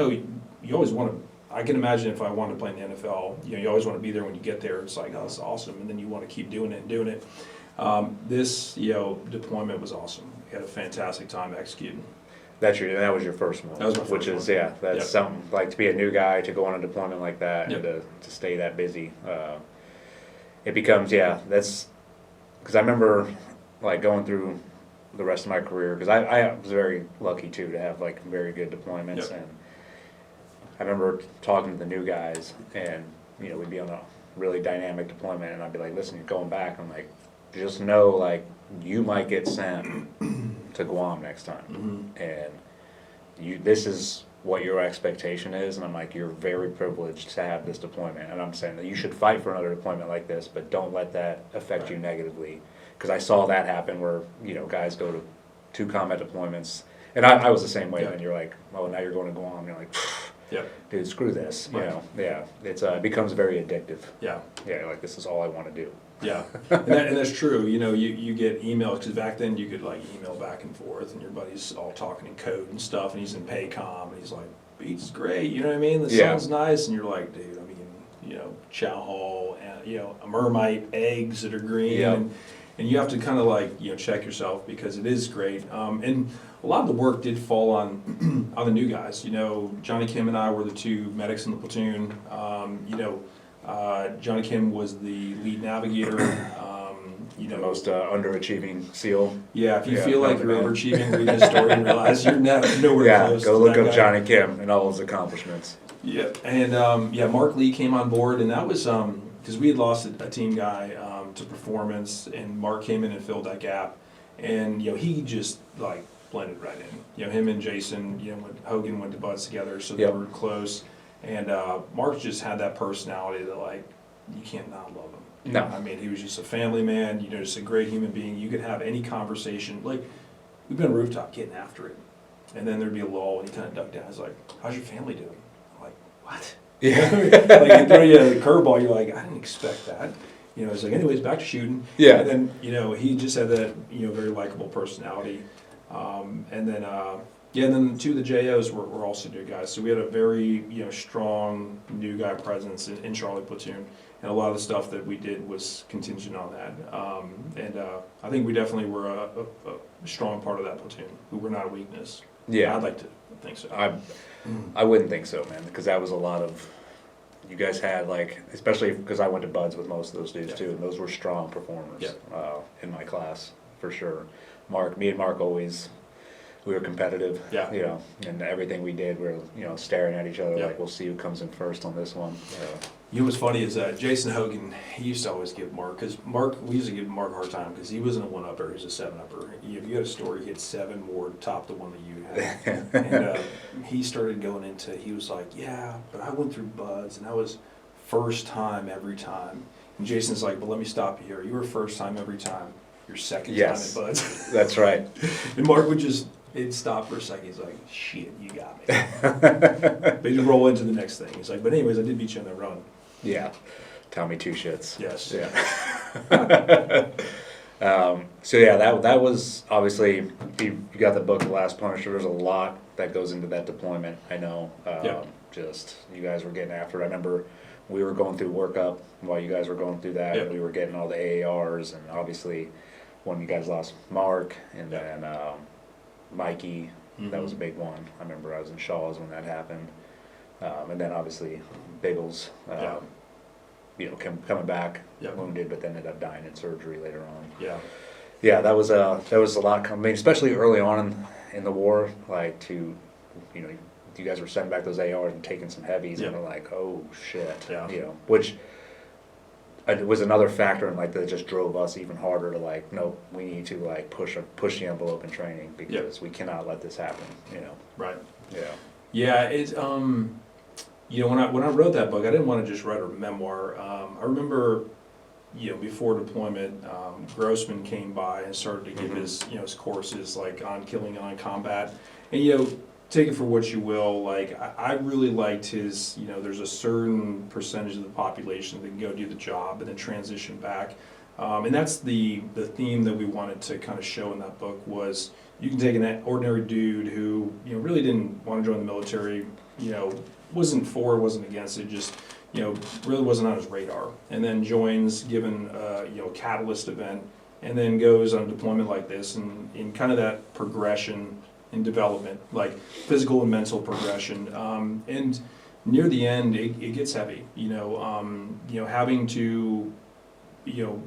you always want to. I can imagine if I wanted to play in the NFL, you always want to be there when you get there. It's like, oh, that's awesome, and then you want to keep doing it and doing it. This deployment was awesome. We had a fantastic time executing. That was your first one. That was my first one. That's something, like, to be a new guy, to go on a deployment like that, and to stay that busy. It becomes, that's, because I remember, like, going through the rest of my career, because I was very lucky, too, to have, like, very good deployments, and I remember talking to the new guys, and, we'd be on a really dynamic deployment, and I'd be like, listen, you're going back, I'm like, just know, like, you might get sent to Guam next time, and this is what your expectation is, and I'm like, you're very privileged to have this deployment, and I'm saying that you should fight for another deployment like this, but don't let that affect you negatively, because I saw that happen where, guys go to 2 combat deployments, and I was the same way, and you're like, oh, now you're going to Guam, and you're like, dude, screw this, it's it becomes very addictive. Like, this is all I want to do. And that's true. You get emails, because back then you could like email back and forth, and your buddy's all talking in code and stuff, and he's in Paycom, and he's like, "Beats great," you know what I mean? The sounds nice, and you're like, "Dude, I'm eating, chow hall, and a mermite, eggs that are green," and you have to kind of like check yourself, because it is great. And a lot of the work did fall on on the new guys. Johnny Kim and I were the 2 medics in the platoon. Johnny Kim was the lead navigator. The most underachieving SEAL. Yeah, if you feel like you're overachieving, read his story and realize you're nowhere close. Go look up Johnny Kim and all his accomplishments. And Mark Lee came on board, and that was because we had lost a team guy to performance, and Mark came in and filled that gap, and he just like blended right in. Him and Jason, when Hogan went to Buds together, so they were close. And Mark just had that personality that, like, you can't not love him. No. I mean, he was just a family man, just a great human being. You could have any conversation. Like, we've been on a rooftop getting after it. And then there'd be a lull, and he kind of ducked down. He's like, how's your family doing? I'm like, what? Like, they throw you a curveball, you're like, I didn't expect that. He's like, anyways, back to shooting. And then, he just had that, very likable personality. And then 2 of the JOs were also new guys. So we had a very strong new guy presence in Charlie Platoon, and a lot of the stuff that we did was contingent on that. I think we definitely were a strong part of that platoon. We were not a weakness. I'd like to think so. I wouldn't think so, man, because that was a lot of. You guys had, like, especially because I went to Buds with most of those dudes too, and those were strong performers in my class for sure. Me and Mark always. We were competitive, and everything we did, we were, staring at each other like, we'll see who comes in first on this one. What's funny is that Jason Hogan, he used to always give Mark, we used to give Mark a hard time, because he wasn't a 1-upper, he was a 7-upper. If you had a story, he had 7 more to top the one that you had. And he started going into, he was like, but I went through Buds, and I was first time every time. And Jason's like, but let me stop you here. You were first time every time. You're second time at Buds. That's right. And Mark would just... He'd stop for a second. He's like, shit, you got me. But he'd roll into the next thing. He's like, but anyways, I did beat you on that run. Yeah. Tell me 2 shits. Yes. Yeah. That was obviously, you got the book, The Last Punisher. There's a lot that goes into that deployment. I know. Just, you guys were getting after it. I remember we were going through workup while you guys were going through that. And we were getting all the AARs, and obviously when you guys lost Mark, and then Mikey, that was a big one. I remember I was in Shaw's when that happened. And then obviously Biggles, coming back wounded, but then ended up dying in surgery later on. Yeah, that was a lot coming, especially early on in the war. Like you guys were sending back those ARs and taking some heavies, and we're like, oh shit, which was another factor in like that just drove us even harder to like, no, we need to like push the envelope in training because we cannot let this happen. Right. Yeah. Yeah. It's when I wrote that book, I didn't want to just write a memoir. I remember, before deployment, Grossman came by and started to give his courses like on killing, on combat, and take it for what you will. Like I really liked his. There's a certain percentage of the population that can go do the job and then transition back, and that's the theme that we wanted to kind of show in that book was you can take an ordinary dude who really didn't want to join the military, wasn't for, wasn't against it, just really wasn't on his radar, and then joins given a catalyst event, and then goes on a deployment like this, and in kind of that progression in development, like physical and mental progression, and near the end it gets heavy, having to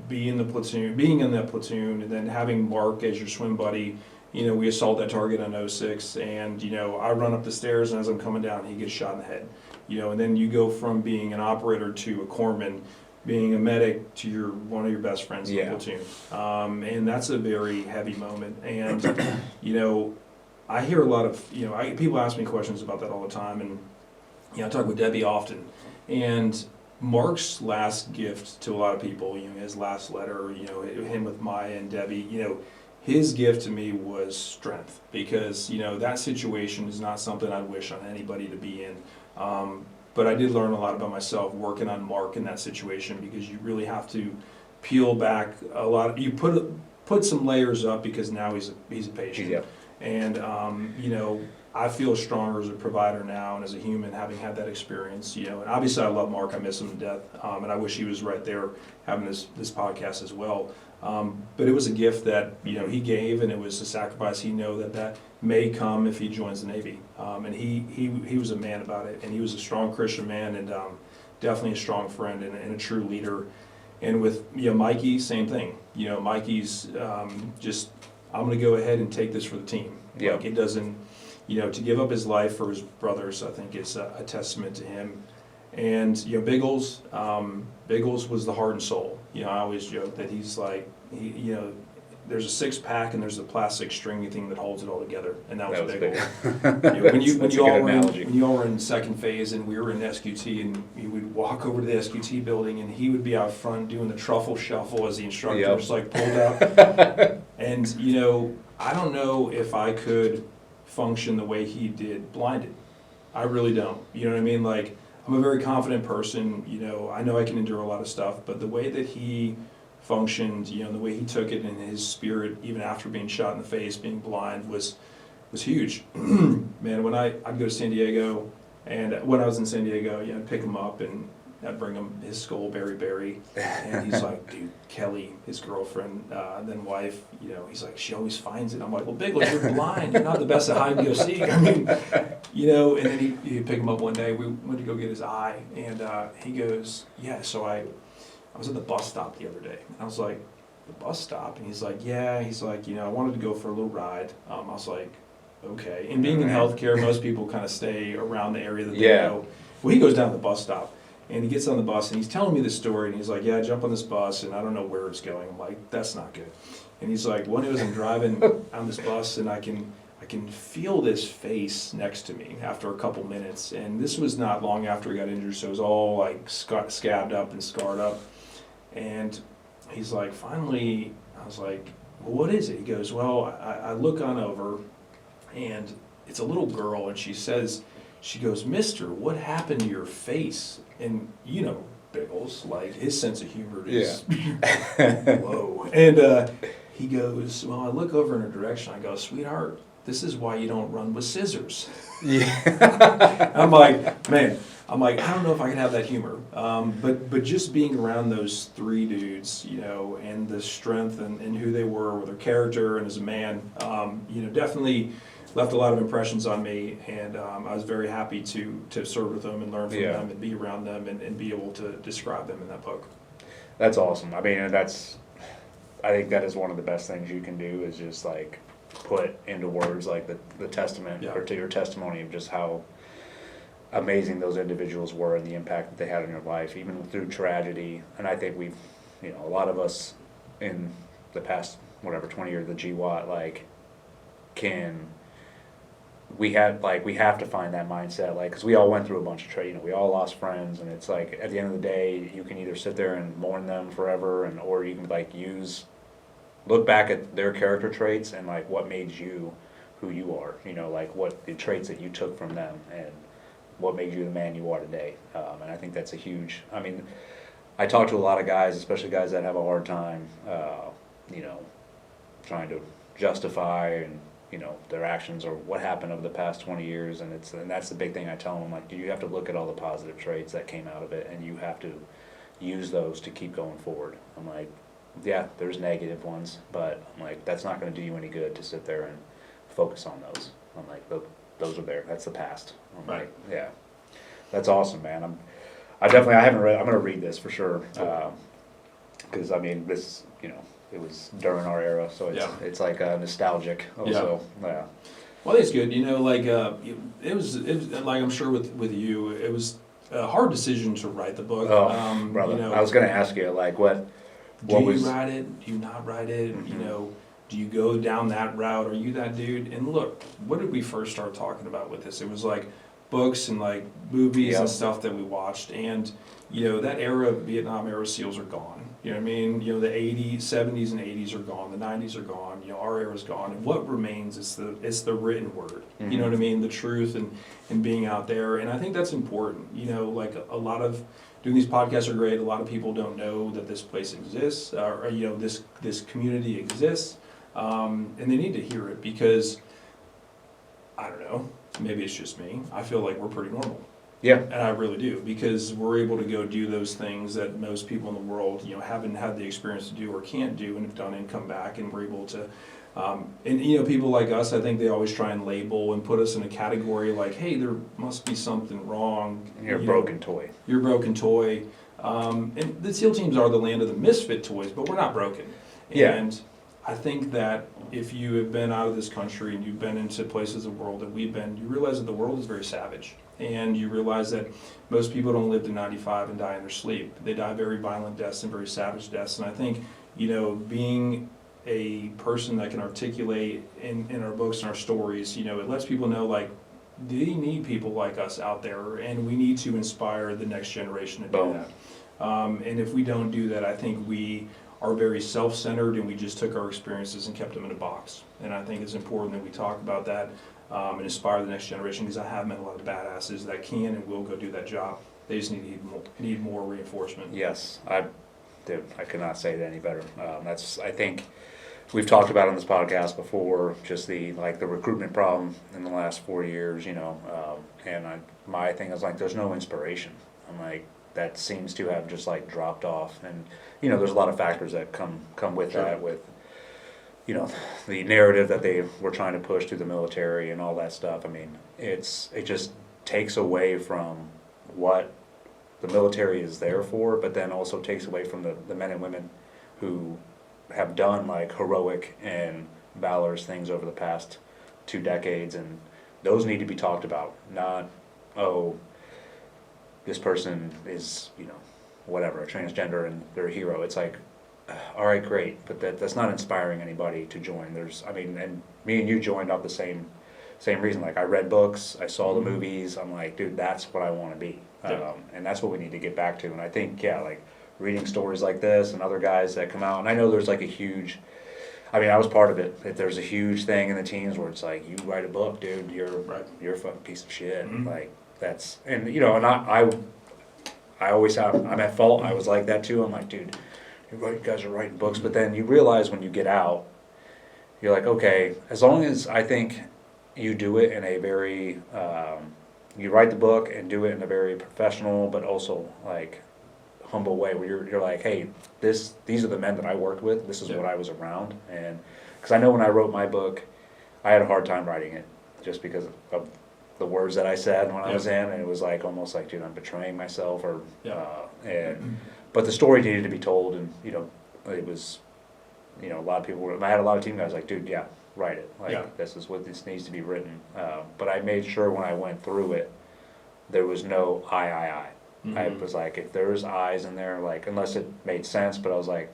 be in the platoon, being in that platoon, and then having Mark as your swim buddy. We assault that target on 06, and I run up the stairs, and as I'm coming down, he gets shot in the head. And then you go from being an operator to a corpsman, being a medic to one of your best friends in the platoon, and that's a very heavy moment. And I hear a lot of people ask me questions about that all the time, and I talk with Debbie often, and Mark's last gift to a lot of people, his last letter, him with Maya and Debbie, his gift to me was strength, because that situation is not something I wish on anybody to be in. But I did learn a lot about myself working on Mark in that situation, because you really have to peel back a lot. You put some layers up, because now he's a patient, and I feel stronger as a provider now and as a human, having had that experience. And obviously I love Mark. I miss him to death, and I wish he was right there having this podcast as well. But it was a gift that he gave, and it was a sacrifice he know that may come if he joins the Navy. And he was a man about it, and he was a strong Christian man, and definitely a strong friend and a true leader. And with Mikey, same thing. Mikey's just, I'm going to go ahead and take this for the team. Like it doesn't, to give up his life for his brothers, I think it's a testament to him. And Biggles was the heart and soul. I always joke that he's like, there's a 6-pack and there's a plastic stringy thing that holds it all together, and that was Biggles. When you all were in second phase and we were in SQT, and you would walk over to the SQT building, and he would be out front doing the truffle shuffle as the instructor just like pulled out. And I don't know if I could function the way he did blinded. I really don't. You know what I mean? Like, I'm a very confident person. I know I can endure a lot of stuff, but the way that he functioned, the way he took it in his spirit, even after being shot in the face, being blind, was huge. Man, when I'd go to San Diego, and when I was in San Diego, I'd pick him up and I'd bring him his skull, berry, and he's like, dude, Kelly, his girlfriend, then wife, he's like, she always finds it. I'm like, well, Biggles, you're blind. You're not the best at hide and go seek. I mean, and then he'd pick him up one day. We went to go get his eye, and he goes, yeah, so I was at the bus stop the other day. I was like, the bus stop? And he's like, yeah. He's like, I wanted to go for a little ride. I was like, okay. And being in healthcare, most people kind of stay around the area that they know. Well, he goes down to the bus stop, and he gets on the bus, and he's telling me this story, and he's like, yeah, jump on this bus, and I don't know where it's going. I'm like, that's not good. And he's like, one day I'm driving on this bus, and I can feel this face next to me after a couple minutes. And this was not long after he got injured, so it was all like scabbed up and scarred up. And he's like, finally, I was like, well, what is it? He goes, well, I look on over, and it's a little girl, and she goes, mister, what happened to your face? And Biggles, like, his sense of humor is whoa. And he goes, well, I look over in her direction, I go, sweetheart, this is why you don't run with scissors. I'm like, man, I'm like, I don't know if I can have that humor. But just being around those three dudes, you know, and the strength and who they were with their character and as a man, you know, definitely left a lot of impressions on me. And I was very happy to serve with them and learn from them and be around them and be able to describe them in that book. That's awesome. I mean, I think that is one of the best things you can do, is just like put into words like the testament or to your testimony of just how amazing those individuals were and the impact that they had on your life, even through tragedy. And I think we've, you know, a lot of us in the past, 20 years of the GWAT, like, we have to find that mindset, like, because we all went through a bunch of we all lost friends, and it's like, at the end of the day, you can either sit there and mourn them forever, or you can, like, look back at their character traits and, like, what made you who you are, you know, like, what the traits that you took from them, and what made you the man you are today. And I think that's a huge, I mean, I talk to a lot of guys, especially guys that have a hard time, you know, trying to justify and, you know, their actions or what happened over the past 20 years. And that's the big thing I tell them, like, you have to look at all the positive traits that came out of it, and you have to use those to keep going forward. I'm like, yeah, there's negative ones, but I'm like, that's not going to do you any good to sit there and focus on those. I'm like, those are there. That's the past. I'm like, yeah, that's awesome, man. I haven't read. I'm going to read this for sure, because I mean, this, you know, it was during our era, so it's like nostalgic also. Yeah. Well, I think it's good. You know, like it was like, I'm sure with you, it was a hard decision to write the book. Oh, brother, you know, I was going to ask you, like, what do you write it? Do you not write it? Mm-hmm. You know, do you go down that route? Are you that dude? And look, what did we first start talking about with this? It was like books and like movies and stuff that we watched. And, you know, that era of Vietnam era SEALs are gone. You know what I mean? You know, the 80s, 70s and 80s are gone. The 90s are gone. You know, our era's gone. And what remains is the written word. Mm-hmm. You know what I mean? The truth and being out there. And I think that's important. You know, like a lot of doing these podcasts are great. A lot of people don't know that this place exists, or you know, this community exists. And they need to hear it, because, I don't know, maybe it's just me, I feel like we're pretty normal. Yeah. And I really do, because we're able to go do those things that most people in the world, you know, haven't had the experience to do or can't do and have done and come back, and we're able to, and you know, people like us, I think they always try and label and put us in a category like, hey, there must be something wrong. You're a broken toy. You're a broken toy. And the SEAL teams are the land of the misfit toys, but we're not broken. And I think that if you have been out of this country and you've been into places of the world that we've been, you realize that the world is very savage. And you realize that most people don't live to 95 and die in their sleep. They die very violent deaths and very savage deaths. And I think, you know, being a person that can articulate in our books and our stories, you know, it lets people know, like, they need people like us out there, and we need to inspire the next generation to do that. And if we don't do that, I think we are very self-centered, and we just took our experiences and kept them in a box. And I think it's important that we talk about that and inspire the next generation, because I have met a lot of badasses that can and will go do that job. They just need more reinforcement. Yes, I could not say it any better. I think we've talked about on this podcast before, just the recruitment problem in the last 4 years, you know, and my thing is, like, there's no inspiration. I'm like, that seems to have just, like, dropped off. And, you know, there's a lot of factors that come with that, with, you know, the narrative that they were trying to push through the military and all that stuff. I mean, it just takes away from what the military is there for, but then also takes away from the men and women who have done, like, heroic and valorous things over the past 2 decades, and those need to be talked about. Not, oh, this person is, you know, whatever, a transgender and they're a hero. It's like, all right, great, but that's not inspiring anybody to join. And me and you joined up the same reason. Like, I read books, I saw the movies. I'm like, dude, that's what I want to be, and that's what we need to get back to. And I think, like, reading stories like this and other guys that come out, and I know there's, like, a huge, I mean, I was part of it. If there's a huge thing in the teams where it's like, you write a book, dude, you're a fucking piece of shit. Mm-hmm. Like, that's, and, you know, and I always have, I'm at fault. I was like that too. I'm like, dude, you guys are writing books, but then you realize when you get out, you're like, okay, as long as I think you do it in a very you write the book and do it in a very professional but also like humble way where you're like, hey, these are the men that I worked with, this is what I was around. And because I know when I wrote my book, I had a hard time writing it just because of the words that I said when I was in, and it was like almost like, dude, I'm betraying myself, or but the story needed to be told, and it was, a lot of people were. I had a lot of team guys like, dude, yeah, write it, like this is what this needs to be written. But I made sure when I went through it, there was no I. I was like, if there's I's in there, like unless it made sense, but I was like,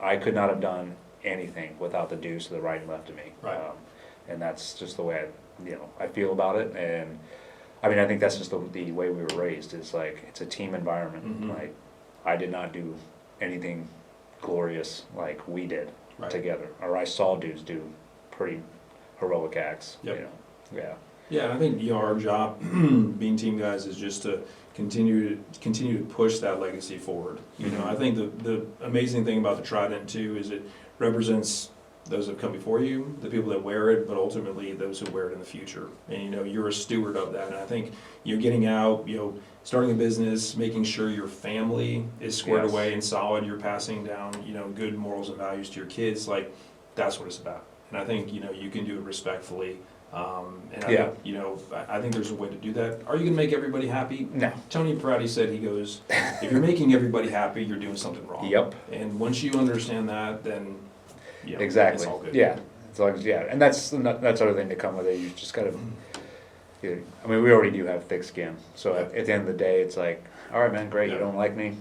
I could not have done anything without the dues to the right and left of me. Right. And that's just the way I feel about it. And I mean, I think that's just the way we were raised. Is like it's a team environment. Like I did not do anything glorious like we did together, or I saw dudes do pretty heroic acts. Yeah. Yeah, and I think our job, being team guys, is just to continue to push that legacy forward. I think the amazing thing about the Trident too is it represents those that have come before you, the people that wear it, but ultimately those who wear it in the future. And you're a steward of that. And I think getting out, starting a business, making sure your family is squared away and solid. You're passing down, good morals and values to your kids. Like that's what it's about. And I think you can do it respectfully. And I think there's a way to do that. Are you going to make everybody happy? No. Tony Peretti said, he goes, if you're making everybody happy, you're doing something wrong. Yep. And once you understand that, then exactly. It's all good. Yeah. As long as and that's other thing to come with it. You just gotta. I mean, we already do have thick skin, so at the end of the day, it's like, all right, man, great. You don't like me.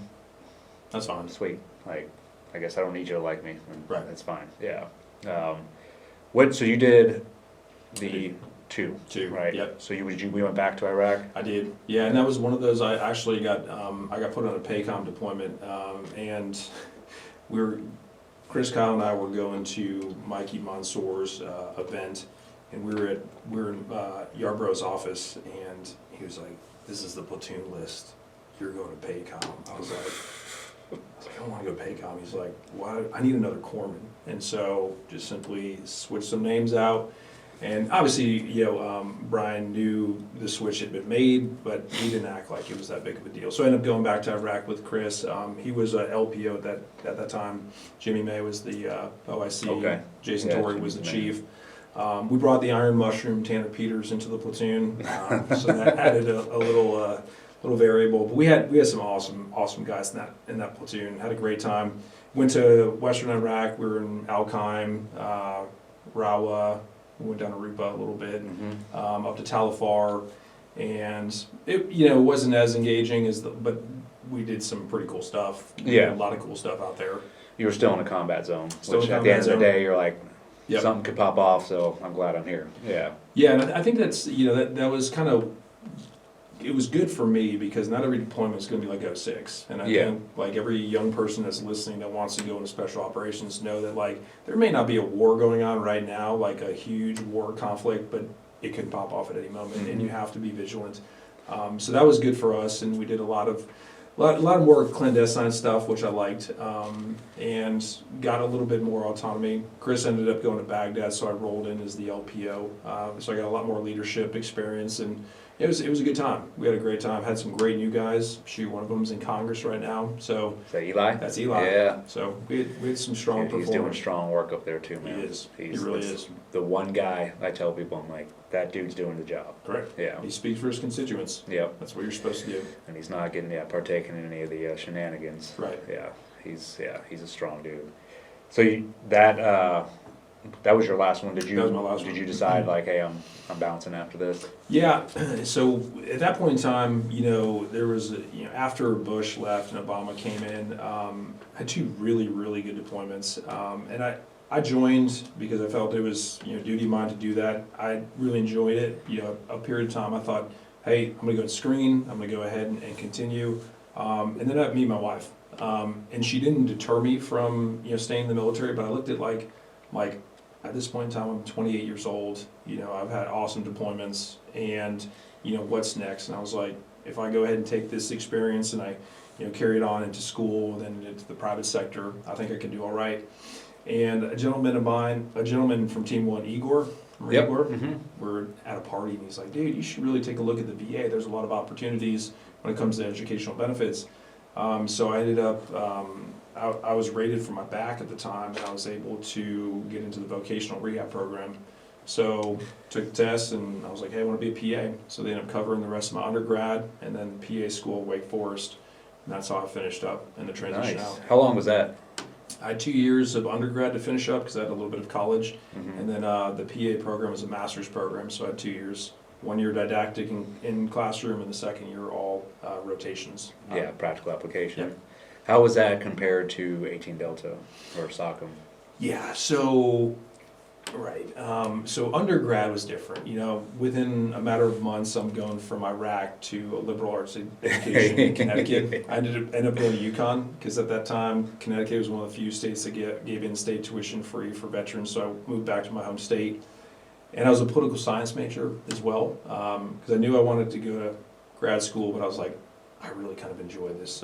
That's fine. Sweet. Like, I guess I don't need you to like me. Right. That's fine. Yeah. So you did the two, right? Yep. So we went back to Iraq. I did. Yeah, and that was one of those. I actually got put on a PACOM deployment, and Chris, Kyle, and I were going to Mikey Mansour's event, and we were in Yarbrough's office, and he was like, "This is the platoon list. You're going to PACOM." I was like, "I don't want to go to PACOM." He's like, "Why? I need another corpsman." And so just simply switched some names out. And obviously, Brian knew the switch had been made, but he didn't act like it was that big of a deal. So I ended up going back to Iraq with Chris. He was a LPO at that time. Jimmy May was the OIC. Okay. Jason Torrey was the chief. We brought the Iron Mushroom, Tanner Peters, into the platoon, so that added a little variable. But we had some awesome guys in that platoon. Had a great time. Went to Western Iraq. We were in Al Qaim, Rawa. We went down to Rupa a little bit, up to Tal Afar, and it wasn't as engaging but we did some pretty cool stuff. A lot of cool stuff out there. You were still in a combat zone, which at the end of the day, you're like, something could pop off, so I'm glad I'm here. Yeah. Yeah, and I think that's that was kind of. It was good for me because not every deployment is going to be like 06. And I think like every young person that's listening that wants to go into special operations know that like there may not be a war going on right now, like a huge war conflict, but it can pop off at any moment and you have to be vigilant. So that was good for us, and we did a lot of more clandestine stuff, which I liked, and got a little bit more autonomy. Chris ended up going to Baghdad, so I rolled in as the LPO. So I got a lot more leadership experience, and it was a good time. We had a great time. Had some great new guys. Shoot, one of them's in Congress right now. So is that Eli? That's Eli. Yeah. So we had some strong performers. He's doing strong work up there too, man. He really is. The one guy I tell people, I'm like, that dude's doing the job. Correct. Yeah. He speaks for his constituents. Yep. That's what you're supposed to do. And he's not partaking in any of the shenanigans. Right. Yeah. He's a strong dude. So that was your last one. That was my last one. Did you decide like, hey, I'm bouncing after this? Yeah. So at that point in time, there was after Bush left and Obama came in, I had two really, really good deployments, and I joined because I felt it was duty of mine to do that. I really enjoyed it. A period of time I thought, hey, I'm gonna go and screen. I'm gonna go ahead and continue. And then I meet my wife, and she didn't deter me from staying in the military. But I looked at like at this point in time, I'm 28 years old. I've had awesome deployments, and what's next? And I was like, if I go ahead and take this experience and I carry it on into school, then into the private sector, I think I can do all right. And a gentleman from Team 1, Igor, remember Yep. Igor? Mm-hmm. We're at a party and he's like, dude, you should really take a look at the VA. There's a lot of opportunities when it comes to educational benefits. So I ended up, I was rated for my back at the time, and I was able to get into the vocational rehab program. So took the test, and I was like, hey, I want to be a PA. So they ended up covering the rest of my undergrad, and then PA school at Wake Forest. And that's how I finished up in the transition Nice. out. How long was that? I had 2 years of undergrad to finish up because I had a little bit of college. Mm-hmm. And then the PA program is a master's program, so I had 2 years. 1 year didactic in classroom, and the second year all rotations. Yeah, practical application. Yep. How was that compared to 18 Delta or SOCM? Yeah, so, right. So undergrad was different. Within a matter of months, I'm going from Iraq to a liberal arts education in Connecticut. I ended up going to UConn because at that time, Connecticut was one of the few states that gave in-state tuition free for veterans, so I moved back to my home state. And I was a political science major as well, because I knew I wanted to go to grad school, but I was like, I really kind of enjoy this,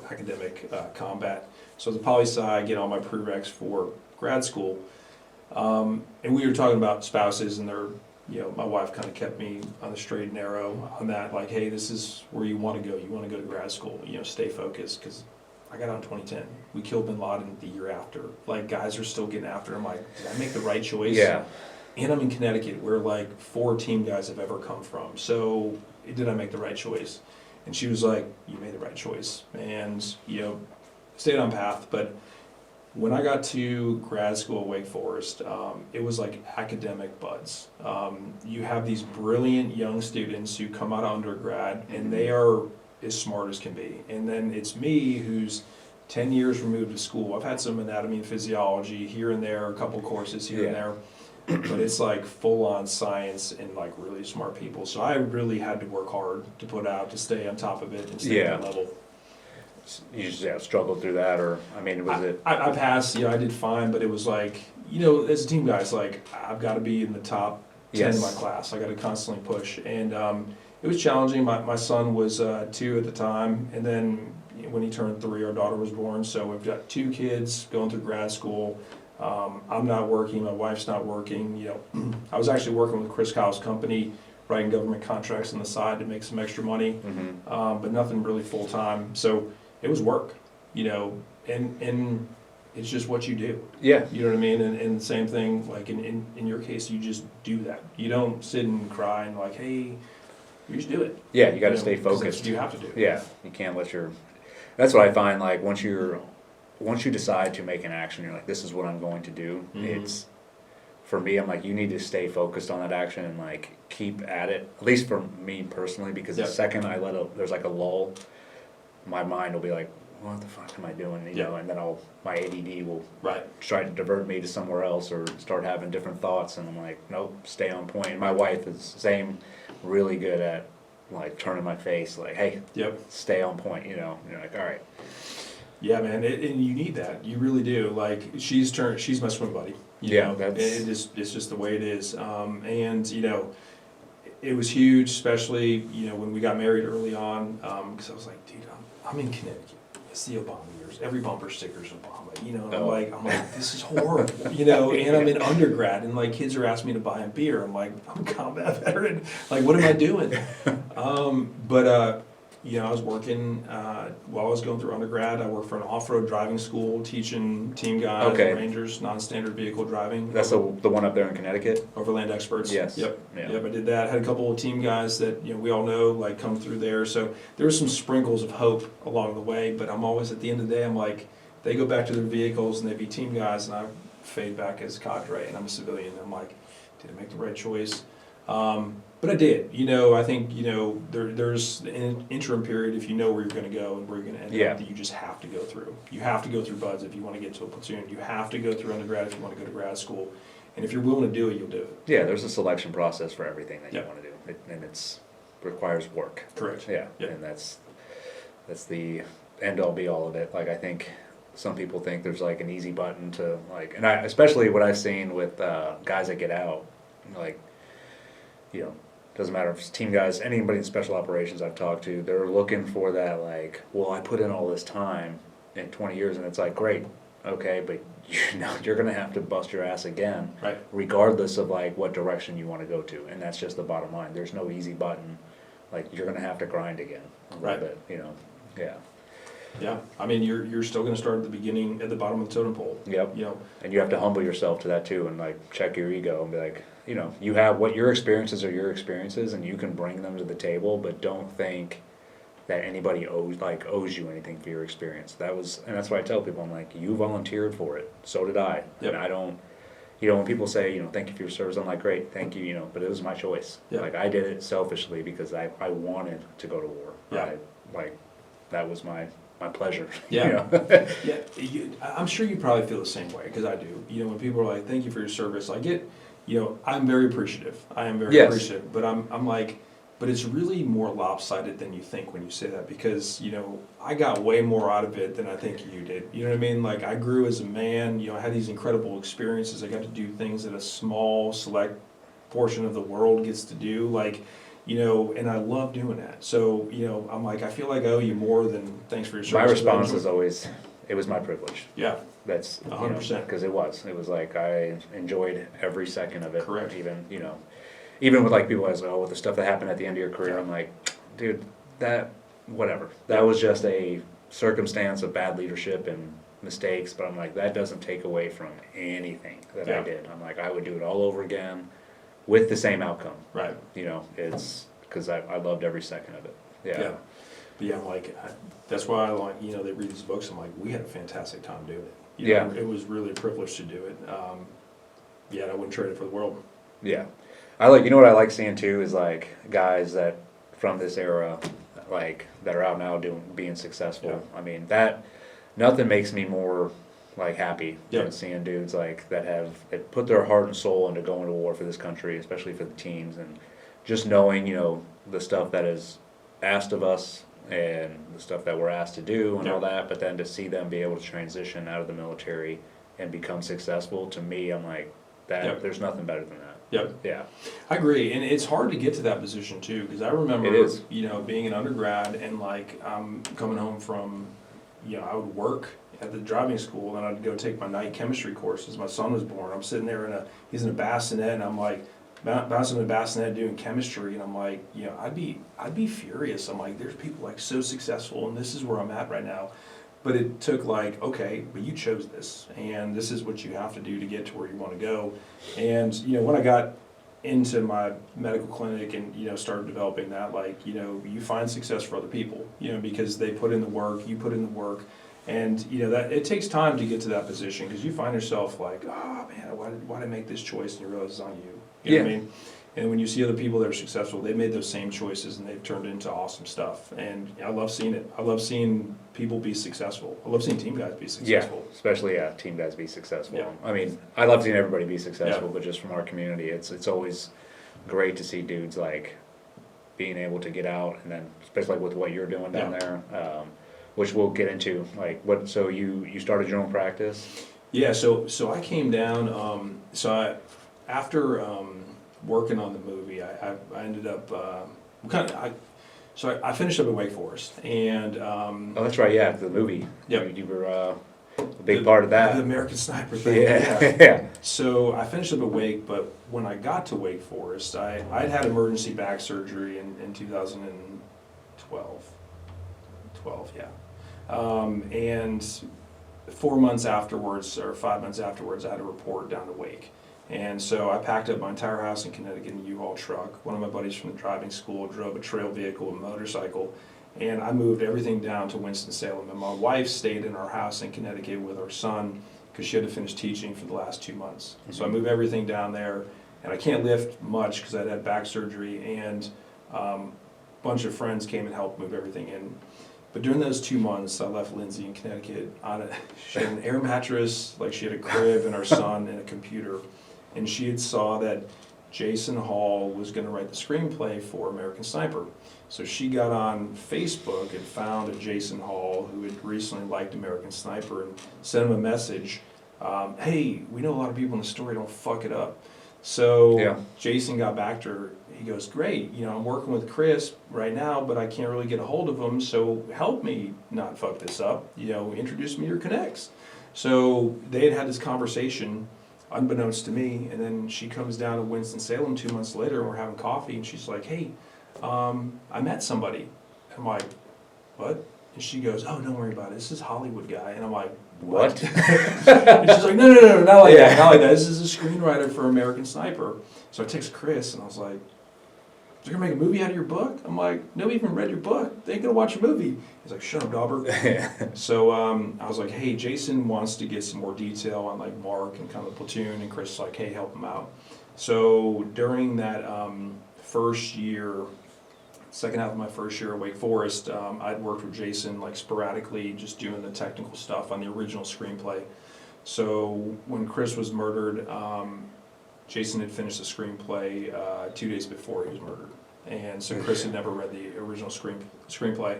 academic combat. So as a poli-sci, I get all my prereqs for grad school. And we were talking about spouses, and my wife kind of kept me on the straight and narrow on that, like, hey, this is where you want to go. You want to go to grad school, stay focused, because I got out in 2010. We killed bin Laden the year after. Like, guys are still getting after him. Like, did I make the right choice? Yeah. And I'm in Connecticut, where like 4 team guys have ever come from. So did I make the right choice? And she was like, you made the right choice. And, stayed on path. But when I got to grad school at Wake Forest, it was like academic buds. You have these brilliant young students who come out of undergrad, and they are as smart as can be. And then it's me who's 10 years removed to school. I've had some anatomy and physiology here and there, a couple courses here and there. But it's like full-on science and like really smart people. So I really had to work hard to stay on top of it and stay at that level. You just struggled through that, or was it? I passed. I did fine, but it was like, as a team guy, it's like I've got to be in the top 10 in my class. I got to constantly push, and it was challenging. My son was 2 at the time, and then when he turned 3, our daughter was born. So we've got 2 kids going through grad school. I'm not working, my wife's not working, I was actually working with Chris Kyle's company, writing government contracts on the side to make some extra money, but nothing really full-time, so it was work, and it's just what you do. Yeah. You know what I mean? And the same thing, like in your case, you just do that. You don't sit and cry and like, hey, you just do it. Yeah, you gotta stay focused. That's what you have to do. Yeah, you can't that's what I find, like, once you decide to make an action, you're like, this is what I'm going to do. It's, for me, I'm like, you need to stay focused on that action and like keep at it. At least for me personally, because the second there's like a lull, my mind will be like, what the fuck am I doing? And then my ADD will try to divert me to somewhere else or start having different thoughts. And I'm like, nope, stay on point. And my wife is the same, really good at like turning my face, like, hey, stay on point. And you're like, all right. Yeah, man, and you need that. You really do. Like, she's my swim buddy. It's just the way it is. And it was huge, especially when we got married early on, because I was like, dude, I'm in Connecticut. It's the Obama years. Every bumper sticker's Obama. And I'm like, this is horrible. And I'm in undergrad, and like kids are asking me to buy a beer. I'm like, I'm a combat veteran. Like, what am I doing? I was working while I was going through undergrad. I worked for an off-road driving school, teaching team guys, rangers, non-standard vehicle driving. That's the one up there in Connecticut? Overland Experts. Yes. Yep. I did that. Had a couple of team guys that we all know like come through there. So there were some sprinkles of hope along the way. But I'm always at the end of the day, I'm like, they go back to their vehicles and they be team guys, and I fade back as cadre, and I'm a civilian. And I'm like, did I make the right choice? But I did. I think there's an interim period if you know where you're going to go and where you're going to end up that you just have to go through. You have to go through buds if you want to get to a platoon. You have to go through undergrad if you want to go to grad school. And if you're willing to do it, you'll do it. Yeah, there's a selection process for everything that you want to do, and it requires work. Correct. Yeah, and that's the end all be all of it. Like, I think some people think there's like an easy button to like, and especially what I've seen with guys that get out, like, doesn't matter if it's team guys, anybody in special operations I've talked to, they're looking for that, like, well, I put in all this time in 20 years, and it's like, great, okay, but you're gonna have to bust your ass again. Right. Regardless of like what direction you wanna go to, and that's just the bottom line, there's no easy button, like, you're gonna have to grind again a little Right. bit, you know, yeah. Yeah, I mean, you're still gonna start at the beginning, at the bottom of the totem pole. Yep. You know, And you have to humble yourself to that too, and like check your ego and be like, you know, you have what your experiences are your experiences, and you can bring them to the table, but don't think that anybody owes you anything for your experience. And that's why I tell people, I'm like, you volunteered for it, so did I. Yep. And I don't, you know, when people say, you know, thank you for your service, I'm like, great, thank you, you know, but it was my choice. Yep. Like, I did it selfishly because I wanted to go to war. Yeah. That was my pleasure. Yeah. You know? yeah, I'm sure you probably feel the same way, because I do. You know, when people are like, thank you for your service, I get, you know, I'm very appreciative. I am very Yes. appreciative, but I'm like, but it's really more lopsided than you think when you say that, because, you know, I got way more out of it than I think you did. You know what I mean? Like, I grew as a man, you know, I had these incredible experiences. I got to do things that a small, select portion of the world gets to do. Like, you know, and I love doing that. So, you know, I'm like, I feel like I owe you more than thanks for your service. My response is always, it was my privilege. Yeah, That's 100%. Because it was like I enjoyed every second of it. Correct. Even, you know, even with like people I was like, oh, with the stuff that happened at the end of your career, I'm like, dude, whatever. That was just a circumstance of bad leadership and mistakes, but I'm like, that doesn't take away from anything that I did. I'm like, I would do it all over again with the same outcome. right. You know, it's because I loved every second of it. Yeah. But yeah, I'm like, that's why I like, you know, they read these books. I'm like, we had a fantastic time doing it. You know, it was really a privilege to do it. Yeah, and I wouldn't trade it for the world. Yeah. You know what I like seeing too is like guys that from this era, like that are out now being successful. Yeah. I mean, nothing makes me more like happy than seeing dudes like that put their heart and soul into going to war for this country, especially for the teams, and just knowing, you know, the stuff that is asked of us and the stuff that we're asked to do and all that, but then to see them be able to transition out of the military and become successful, to me, I'm like, there's nothing better than that. Yep. Yeah. I agree, and it's hard to get to that position too, because I remember, you know, being an undergrad and like I'm coming home from, you know, I would work at the driving school and I'd go take my night chemistry courses. My son was born. I'm sitting there he's in a bassinet, and I'm like bouncing in a bassinet doing chemistry, and I'm like, you know, I'd be furious. I'm like, there's people like so successful, and this is where I'm at right now. But it took like, okay, but you chose this, and this is what you have to do to get to where you want to go. And, you know, when I got into my medical clinic and, you know, started developing that, like, you know, you find success for other people, you know, because they put in the work, you put in the work. And, you know, that it takes time to get to that position, because you find yourself like, oh man, why did I make this choice? And you realize it's on you. You know what I mean? And when you see other people that are successful, they made those same choices and they've turned into awesome stuff. And I love seeing it. I love seeing people be successful. I love seeing team guys be successful. Yeah, especially team guys be successful. Yeah. I mean, I love seeing everybody be successful, but just from our community, it's always great to see dudes like being able to get out, and then especially like with what you're doing down there, which we'll get into. Like, so you started your own practice? Yeah. So I came down. After working on the movie, I ended up I finished up at Wake Forest, and Oh, that's right. Yeah, the movie. Yep. You were a big part of that. The American Sniper thing. Yeah. So I finished up at Wake, but when I got to Wake Forest, I'd had emergency back surgery in 2012. And 4 months afterwards, or 5 months afterwards, I had a report down to Wake. And so I packed up my entire house in Connecticut in a U-Haul truck. One of my buddies from the driving school drove a trail vehicle, a motorcycle, and I moved everything down to Winston-Salem. And my wife stayed in our house in Connecticut with our son, because she had to finish teaching for the last 2 months. So I moved everything down there, and I can't lift much because I'd had back surgery, and a bunch of friends came and helped move everything in. But during those 2 months, I left Lindsay in Connecticut she had an air mattress, like she had a crib and our son and a computer. And she had saw that Jason Hall was going to write the screenplay for American Sniper. So she got on Facebook and found a Jason Hall who had recently liked American Sniper, and sent him a message. Hey, we know a lot of people in the story, don't fuck it up. So Jason got back to her. He goes, great, you know, I'm working with Chris right now, but I can't really get a hold of him, so help me not fuck this up. You know, introduce me to your connects. So they had had this conversation, unbeknownst to me, and then she comes down to Winston-Salem 2 months later, and we're having coffee, and she's like, hey, I met somebody. I'm like, what? And she goes, oh, don't worry about it. This is Hollywood guy. And I'm like, what? And she's like, no, not like that, not like that. This is a screenwriter for American Sniper. So I text Chris, and I was like, they're gonna make a movie out of your book? I'm like, nobody even read your book. They ain't gonna watch a movie. He's like, shut up, dauber. So I was like, hey, Jason wants to get some more detail on like Mark and kind of the platoon, and Chris is like, hey, help him out. So during that first year, second half of my first year at Wake Forest, I'd worked with Jason like sporadically, just doing the technical stuff on the original screenplay. So when Chris was murdered, Jason had finished the screenplay 2 days before he was murdered, and so Chris had never read the original screenplay.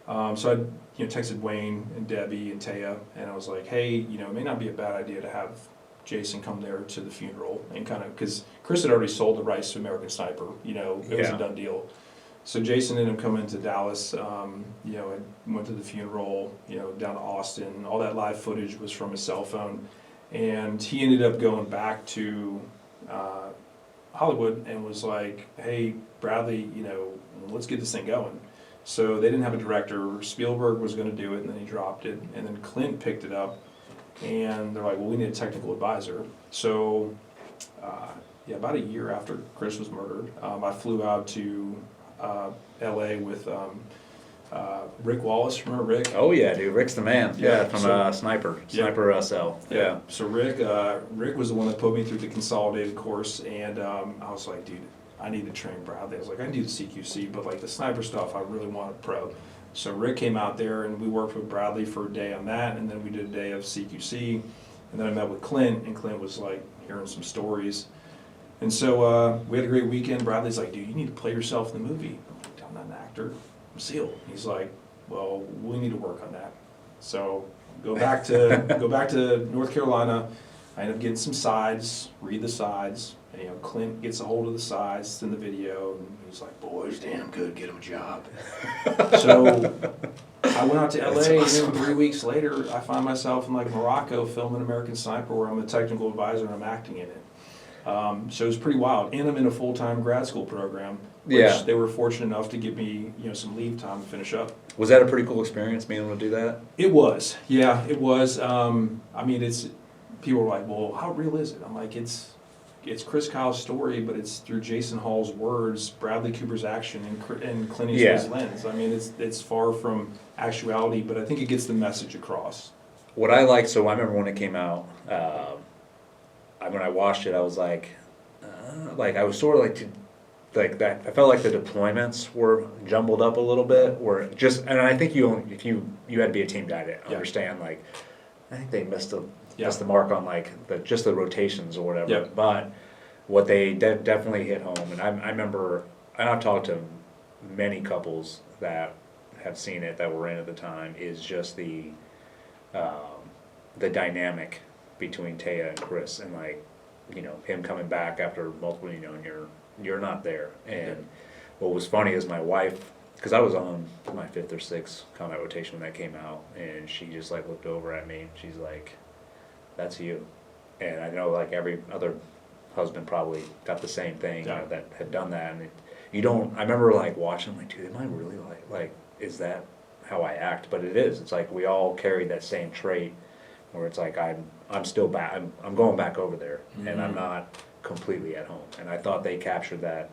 So I texted Wayne and Debbie and Taya, and I was like, hey, it may not be a bad idea to have Jason come there to the funeral, and kind of, because Chris had already sold the rights to American Sniper, it was a done deal. So Jason ended up coming to Dallas, I went to the funeral, down to Austin. All that live footage was from his cell phone, and he ended up going back to Hollywood and was like, hey, Bradley, let's get this thing going. So they didn't have a director. Spielberg was going to do it, and then he dropped it. And then Clint picked it up, and they're like, well, we need a technical advisor. So, about a year after Chris was murdered, I flew out to LA with Rick Wallace. Remember Rick? Oh yeah, dude, Rick's the man. Yeah, from so- Sniper SL. Yeah. So Rick was the one that put me through the consolidated course, and I was like, dude, I need to train Bradley. I was like, I can do the CQC, but like the sniper stuff, I really want a pro. So Rick came out there, and we worked with Bradley for a day on that, and then we did a day of CQC, and then I met with Clint, and Clint was like hearing some stories. And so we had a great weekend. Bradley's like, dude, you need to play yourself in the movie. I'm like, I'm not an actor. I'm SEAL. He's like, well, we need to work on that. So go back to North Carolina. I end up getting some sides, read the sides, and Clint gets a hold of the sides in the video, and he's like, boys, damn good, get him a job. So I went out to LA, That's awesome. and then 3 weeks later, I find myself in like Morocco filming American Sniper, where I'm a technical advisor and I'm acting in it. So it was pretty wild, and I'm in a full-time grad school program, which Yeah. they were fortunate enough to give me, some leave time to finish up. Was that a pretty cool experience, being able to do that? It was, yeah, it was. People were like, well, how real is it? I'm like, it's Chris Kyle's story, but it's through Jason Hall's words, Bradley Cooper's action, and Clint Eastwood's lens. I mean, it's far from actuality, but I think it gets the message across. What I like, so I remember when it came out, when I watched it, I was like I was sort of like that. I felt like the deployments were jumbled up a little bit, and I think if you had to be a team guy to understand, like, I think they missed the mark on like just the rotations or whatever. Yeah. But what they definitely hit home, and I remember, and I've talked to many couples that have seen it that were in at the time, is just the dynamic between Taya and Chris, and like, him coming back after multiple, and you're not there. And what was funny is my wife, because I was on my 5th or 6th combat rotation when that came out, and she just like looked over at me, and she's like, that's you. And I know like every other husband probably got the same thing, that had done that. And I remember like watching, like, dude, am I really like, is that how I act? But it is. It's like we all carry that same trait, where it's like I'm still back. I'm going back over there, Mm-hmm. and I'm not completely at home. And I thought they captured that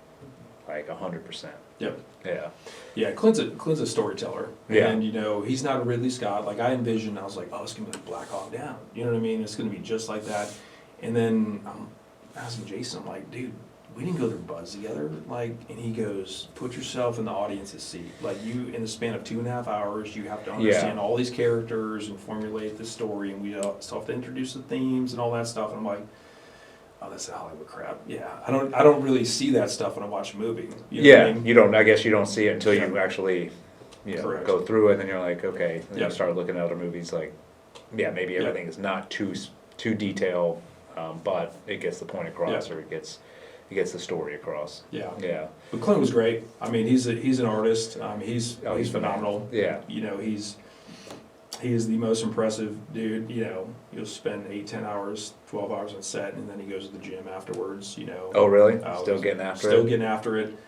like 100%. Yep. Yeah. Yeah, Clint's a storyteller. Yeah. And, he's not a Ridley Scott. Like, I envisioned, I was like, oh, it's going to be like Black Hawk Down. You know what I mean? It's going to be just like that. And then I'm asking Jason, I'm like, dude, we didn't go through Buzz together. Like, and he goes, put yourself in the audience's seat. Like, you, in the span of 2.5 hours, you have to understand all these characters and formulate the story. And we still have to introduce the themes and all that stuff. And I'm like, oh, that's Hollywood crap. Yeah, I don't really see that stuff when I watch a movie. You know what I mean? You don't. I guess you don't see it until you actually, Correct. go through it, and then you're like, okay. And Yep. you start looking at other movies, like, maybe everything is not too detailed, but it gets the point across, or it gets the story across. Yeah. Yeah. But Clint was great. I mean, he's an artist. He's he's phenomenal. Yeah. He is the most impressive dude. You know, he'll spend 8, 10 hours, 12 hours on set, and then he goes to the gym afterwards. You know. Oh, really? Still getting after it? Still getting after it.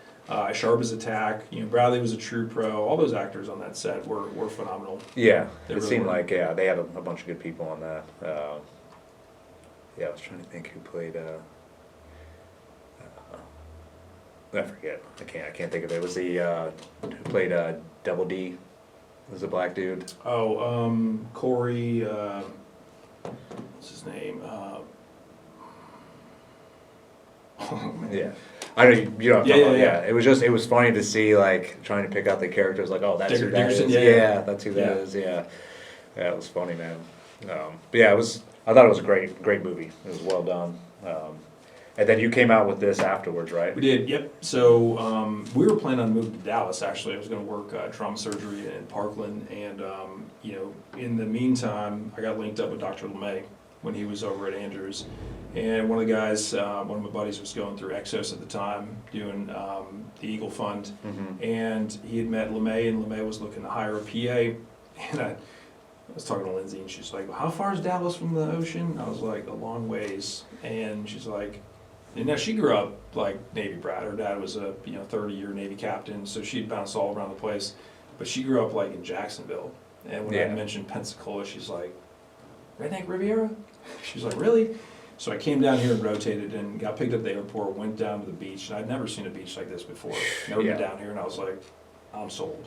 Sharp as a tack. You know, Bradley was a true pro. All those actors on that set were phenomenal. Yeah, They it really seemed were. like they had a bunch of good people on that. Yeah, I was trying to think who played. I forget. I can't think of it. It was the who played Double D. It was a black dude. Oh, Corey. What's his name? Oh man. Yeah. I know you know what I'm Yeah, talking about. yeah. It was funny to see like trying to pick out the characters like, oh, that's who that Dickerson, is. yeah, yeah. That's who that Yeah. is. Yeah. Yeah, it was funny, man. But yeah, I thought it was a great movie. It was well done. And then you came out with this afterwards, right? We did, yep. So we were planning on moving to Dallas, actually. I was going to work trauma surgery in Parkland. And, you know, in the meantime, I got linked up with Dr. LeMay when he was over at Andrews. And one of the guys, one of my buddies was going through Exos at the time, doing the Eagle Fund. Mm-hmm. And he had met LeMay, and LeMay was looking to hire a PA. And I was talking to Lindsay, and she's like, well, how far is Dallas from the ocean? I was like, a long ways. And she's like, and now she grew up like Navy brat. Her dad was a 30-year Navy captain, so she'd bounced all around the place. But she grew up like in Jacksonville. And when I mentioned Pensacola, she's like, Redneck Riviera? She's like, really? So I came down here and rotated and got picked up at the airport, went down to the beach, and I'd never seen a beach like this before. Never been down here, and I was like, I'm sold.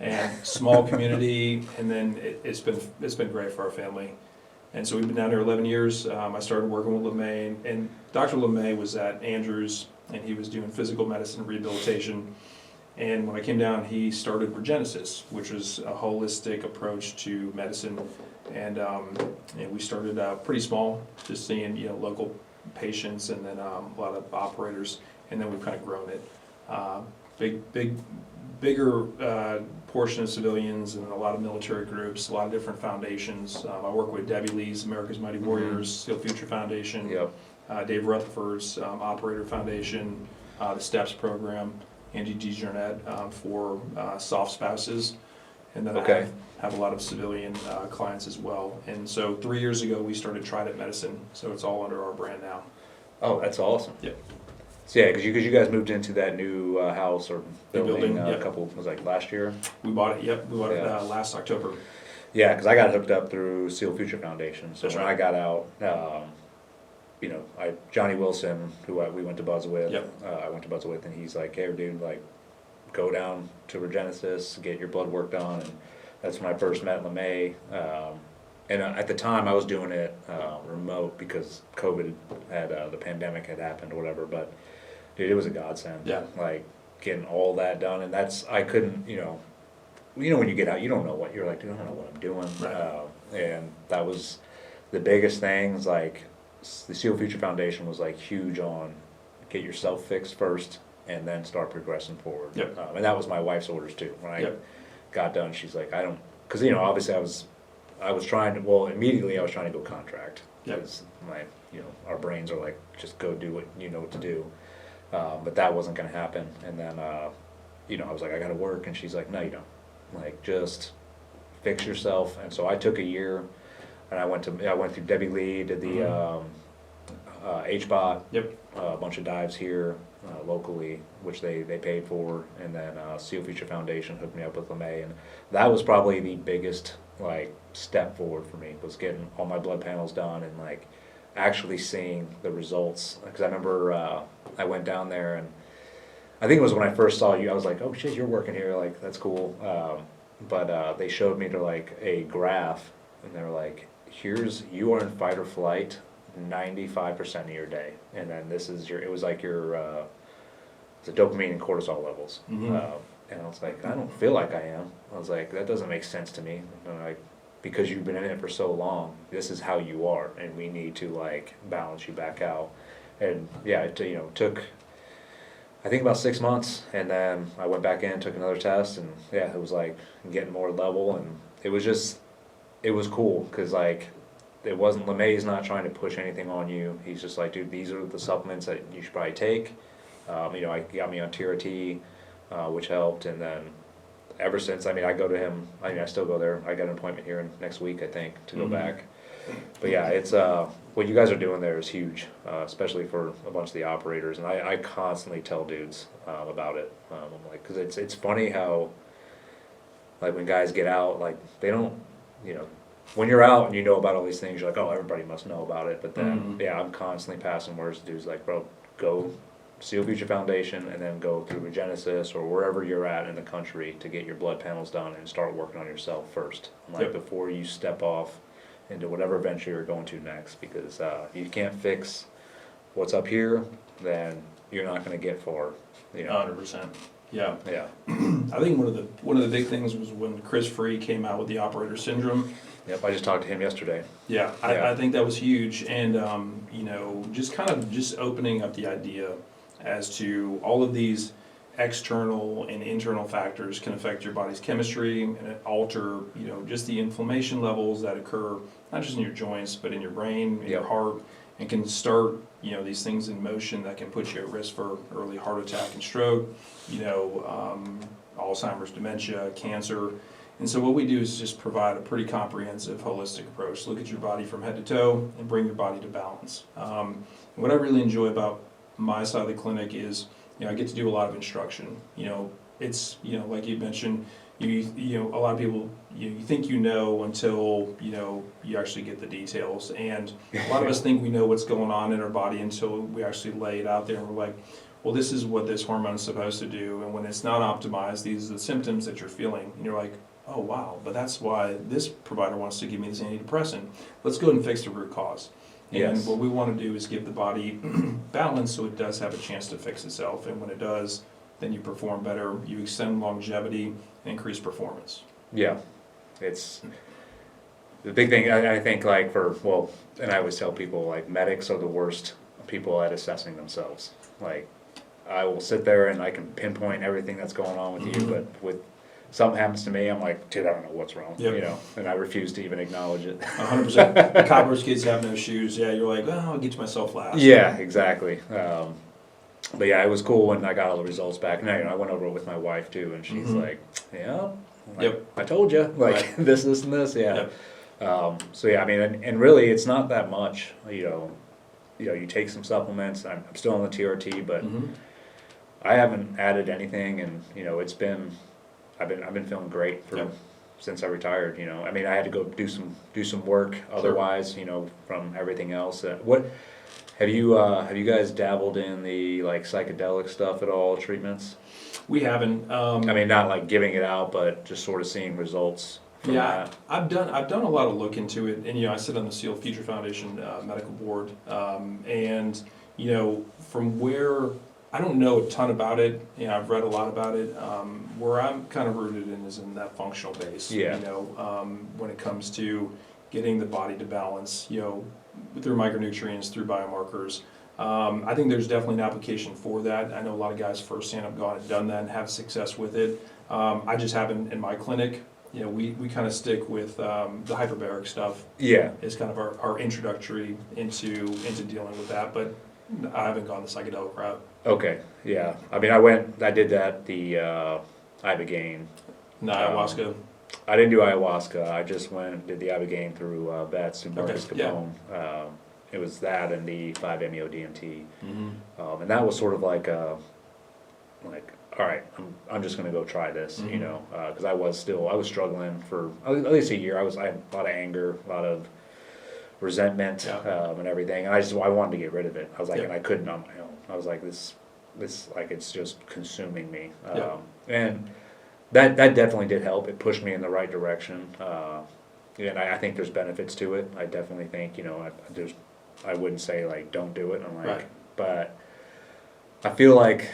And small community, and then it's been great for our family. And so we've been down here 11 years. I started working with LeMay, and Dr. LeMay was at Andrews, and he was doing physical medicine rehabilitation. And when I came down, he started Regenesis, which was a holistic approach to medicine. And we started pretty small, just seeing local patients, and then a lot of operators, and then we've kind of grown it. Bigger portion of civilians and a lot of military groups, a lot of different foundations. I work with Debbie Lee's America's Mighty Warriors, Steel Future Foundation, Dave Rutherford's Operator Foundation, the STEPS program, Angie DeJarnette for soft spouses, and then I have a lot of civilian clients as well. And so 3 years ago we started Trident Medicine, so it's all under our brand now. Oh, that's awesome. Yep. So yeah, because you guys moved into that new house or building, yep. a couple, was like last year? We bought it, yep, we bought it last October. Yeah, because I got hooked up through Seal Future Foundation. So That's when right. I got out, Johnny Wilson, who we went to Buzz with, I went to Buzz with, and he's like, hey, dude, like, go down to Regenesis, get your blood work done. And that's when I first met LeMay. And at the time, I was doing it remote because COVID had, the pandemic had happened or whatever. But, dude, it was a godsend. Yeah. Like, getting all that done. And I couldn't, when you get out, you don't know what, you're like, dude, I don't know what I'm doing. Right. And that was the biggest things, like, the Seal Future Foundation was, like, huge on get yourself fixed first and then start progressing forward. Yep. And that was my wife's orders, too. When I got done, she's like, because, obviously I was trying to, immediately I was trying to go contract. Because our brains are like, just go do what you know what to do. But that wasn't going to happen. And then, I was like, I got to work. And she's like, no, you don't. Like, just fix yourself. And so I took a year, and I went through Debbie Lee, did the HBOT, a bunch of dives here locally, which they paid for. And then Seal Future Foundation hooked me up with LeMay. And that was probably the biggest, like, step forward for me, was getting all my blood panels done and, like, actually seeing the results. Because I remember I went down there, and I think it was when I first saw you, I was like, oh shit, you're working here, like, that's cool. But they showed me a graph, and they were like, you are in fight or flight 95% of your day, and then it was like your the dopamine and cortisol levels. Mm-hmm. And I was like, I don't feel like I am. I was like, that doesn't make sense to me. And I'm like, because you've been in it for so long, this is how you are, and we need to, like, balance you back out. And yeah, it took, I think, about 6 months, and then I went back in, took another test, and yeah, it was like getting more level, and it was cool, because, like, it wasn't, LeMay's not trying to push anything on you. He's just like, dude, these are the supplements that you should probably take. I got me on TRT, which helped, and then ever since, I mean, I go to him, I mean, I still go there. I got an appointment here next week, I think, to go back. But yeah, it's, what you guys are doing there is huge, especially for a bunch of the operators. And I constantly tell dudes, about it. I'm like, cause it's funny how, like, when guys get out, like, they don't, you know, when you're out and you know about all these things, you're like, oh, everybody must know about it. But then, yeah, I'm constantly passing words to dudes like, bro, go Seal Future Foundation and then go through Regenesis or wherever you're at in the country to get your blood panels done and start working on yourself first. Like, Yep. before you step off into whatever venture you're going to next, because you can't fix what's up here, then you're not going to get far. You know. 100%. Yeah. Yeah. I think one of the big things was when Chris Free came out with the operator syndrome. Yep. I just talked to him yesterday. Yeah, Yeah. I think that was huge, and you know, just kind of just opening up the idea as to all of these external and internal factors can affect your body's chemistry and alter, you know, just the inflammation levels that occur not just in your joints but in your brain, in your Yep. heart, and can start, you know, these things in motion that can put you at risk for early heart attack and stroke, you know, Alzheimer's, dementia, cancer. And so what we do is just provide a pretty comprehensive, holistic approach. Look at your body from head to toe and bring your body to balance. What I really enjoy about my side of the clinic is, you know, I get to do a lot of instruction. You know, it's, you know, like you mentioned, you know, a lot of people, you think you know until, you know, you actually get the details. And a lot of us think we know what's going on in our body until we actually lay it out there and we're like, well, this is what this hormone is supposed to do. And when it's not optimized, these are the symptoms that you're feeling. And you're like, oh, wow, but that's why this provider wants to give me this antidepressant. Let's go ahead and fix the root cause. Yes. And what we want to do is give the body balance so it does have a chance to fix itself. And when it does, then you perform better, you extend longevity, and increase performance. Yeah. It's the big thing, I think, like, well, and I always tell people, like, medics are the worst people at assessing themselves. Like, I will sit there and I can pinpoint everything that's going on with you, but with something happens to me, I'm like, dude, I don't know what's wrong, Yep. you know, and I refuse to even acknowledge it. 100%. The coppers kids have no shoes. Yeah, you're like, well, I'll get to myself last. Yeah, exactly. But yeah, it was cool when I got all the results back. Now, you know, I went over it with my wife too, and she's like, yeah, like, Yep. I told you, like, Right. this, and this, yeah. Yep. So yeah, I mean, and really, it's not that much, you know, you take some supplements. I'm still on the TRT, but I haven't added anything, and you know, I've been feeling great Yep. since I retired. You know, I mean, I had to go do some work otherwise, you know, from everything else. What have you guys dabbled in the like psychedelic stuff at all? Treatments? We haven't. I mean, not like giving it out, but just sort of seeing results. From Yeah, that. I've done a lot of look into it, and you know, I sit on the Seal Future Foundation medical board, and you know, from where I don't know a ton about it, you know, I've read a lot about it. Where I'm kind of rooted in is in that functional base. Yeah. You know, when it comes to getting the body to balance, you know, through micronutrients, through biomarkers. I think there's definitely an application for that. I know a lot of guys firsthand have gone and done that and have success with it. I just haven't in my clinic. You know, we kind of stick with the hyperbaric stuff. Yeah. Is kind of our introductory into dealing with that, but I haven't gone the psychedelic route. Okay. Yeah. I mean, I did that the ibogaine. No, ayahuasca. I didn't do ayahuasca. I just went and did the ibogaine through Vets through Marcus Okay, yeah. Capone. It was that and the 5-MeO-DMT, and that was sort of like all right, I'm just gonna go try this, you know, because I was struggling for at least a year. I had a lot of anger, a lot of resentment, and everything, and I wanted to get rid of it. I was like, Yeah. and I couldn't on my own. I was like, this like it's just consuming me, Yeah. and that definitely did help. It pushed me in the right direction, and I think there's benefits to it. I definitely think, you know, I wouldn't say like don't do it. I'm like, Right. but I feel like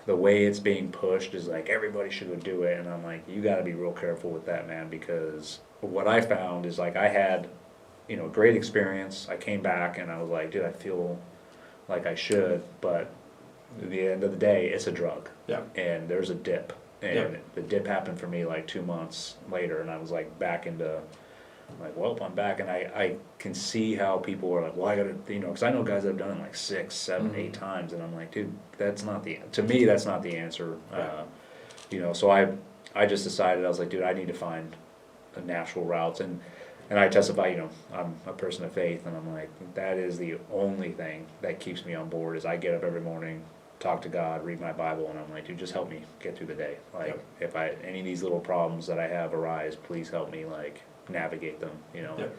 the way it's being pushed is like everybody should go do it, and I'm like, you got to be real careful with that, man, because what I found is like I had, you know, a great experience. I came back and I was like, dude, I feel like I should, but at the end of the day, it's a drug. Yeah. And there's a dip, and Yep. the dip happened for me like 2 months later, and I was like back into. Like, well, I'm back, and I can see how people are like, well, I gotta, you know, because I know guys that have done it like 6, 7, 8 times, and I'm like, dude, to me, that's not the answer. Right. You know, so I I just decided, I was like, dude, I need to find a natural routes, and I testify, I'm a person of faith, and I'm like, that is the only thing that keeps me on board, is I get up every morning, talk to God, read my Bible, and I'm like, dude, just help me get through the day. Like, Yep. if any of these little problems that I have arise, please help me, like, navigate them, Yep.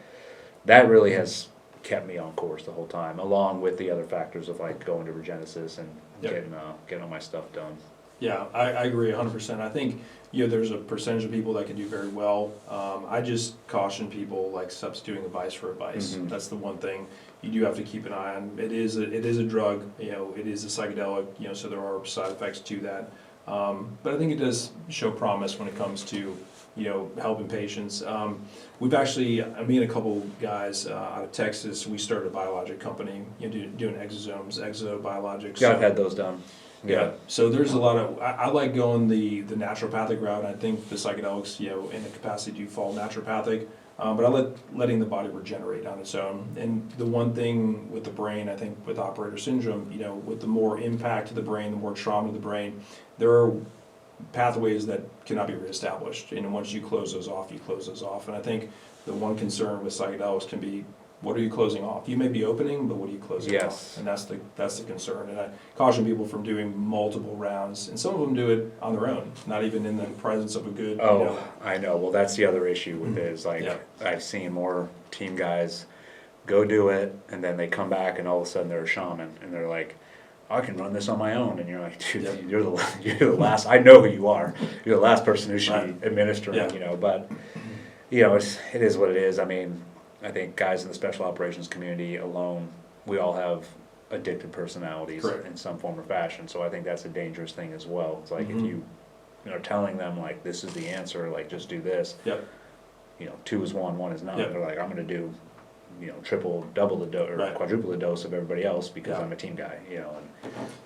That really has kept me on course the whole time, along with the other factors of, like, going to Regenesis and Yep. getting all my stuff done. Yeah, I agree 100%. I think, there's a percentage of people that can do very well. I just caution people, like, substituting advice for advice. Mhm. That's the one thing you do have to keep an eye on. It is a drug, it is a psychedelic, so there are side effects to that. But I think it does show promise when it comes to, helping patients. We've actually, me and a couple guys out of Texas, we started a biologic company, doing exosomes, exobiologics. Yeah, I've had those done. Yeah, so there's a lot of, I like going the naturopathic route, and I think the psychedelics, in the capacity do fall naturopathic, but I letting the body regenerate on its own. And the one thing with the brain, I think with operator syndrome, with the more impact to the brain, the more trauma to the brain, there are pathways that cannot be reestablished, and once you close those off, you close those off. And I think the one concern with psychedelics can be, what are you closing off? You may be opening, but what are you closing Yes. off? And that's the concern. And I caution people from doing multiple rounds, and some of them do it on their own, not even in the presence of a good. Oh, I know. Well, that's the other issue with it, is like, Yeah. I've seen more team guys go do it, and then they come back, and all of a sudden they're a shaman, and they're like, I can run this on my own, and you're like, dude, Yeah. you're the last. I know who you are. You're the last person who should Right. be administering. Yeah. But it is what it is. I mean, I think guys in the special operations community alone, we all have addicted personalities Correct. in some form or fashion. So I think that's a dangerous thing as well. It's like, if Mhm. you telling them, like, this is the answer, like, just do this. Yep. 2 is 1, 1 is none. Yep. They're like, I'm gonna do, triple, double the dose, or Right. quadruple the dose of everybody else because Yeah. I'm a team guy, and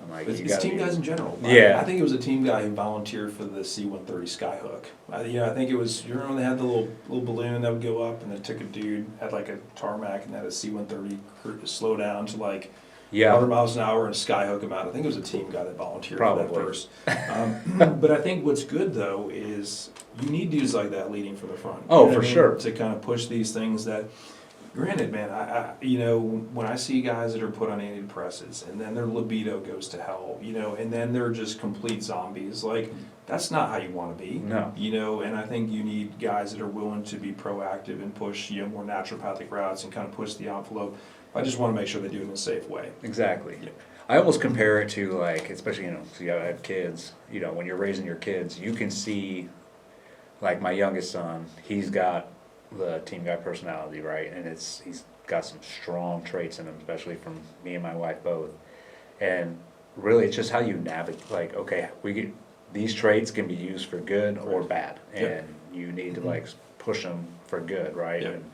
I'm like, It's, you it's gotta team be- guys in general. Yeah. I think it was a team guy who volunteered for the C-130 Skyhook. I think it was, you remember when they had the little balloon that would go up, and it took a dude, had like a tarmac, and had a C-130 slow down to like 100 miles an hour and skyhook him out. I think it was a team guy that volunteered for Probably. that first. But I think what's good though is you need dudes like that leading from the front. Oh, You know for what I mean? sure. To kind of push these things that, granted, man, I when I see guys that are put on antidepressants and then their libido goes to hell, and then they're just complete zombies, like, that's not how you want to be. No. And I think you need guys that are willing to be proactive and push, more naturopathic routes and kind of push the envelope. I just want to make sure they do it in a safe way. Exactly. Yeah. I almost compare it to, like, especially, so I have kids, when you're raising your kids, you can see, like, my youngest son, he's got the team guy personality, right? And he's got some strong traits in him, especially from me and my wife both. And really, it's just how you navigate, like, okay, these traits can be used for good or bad, and Yep. you need to, like, push them for good, right? Yep. And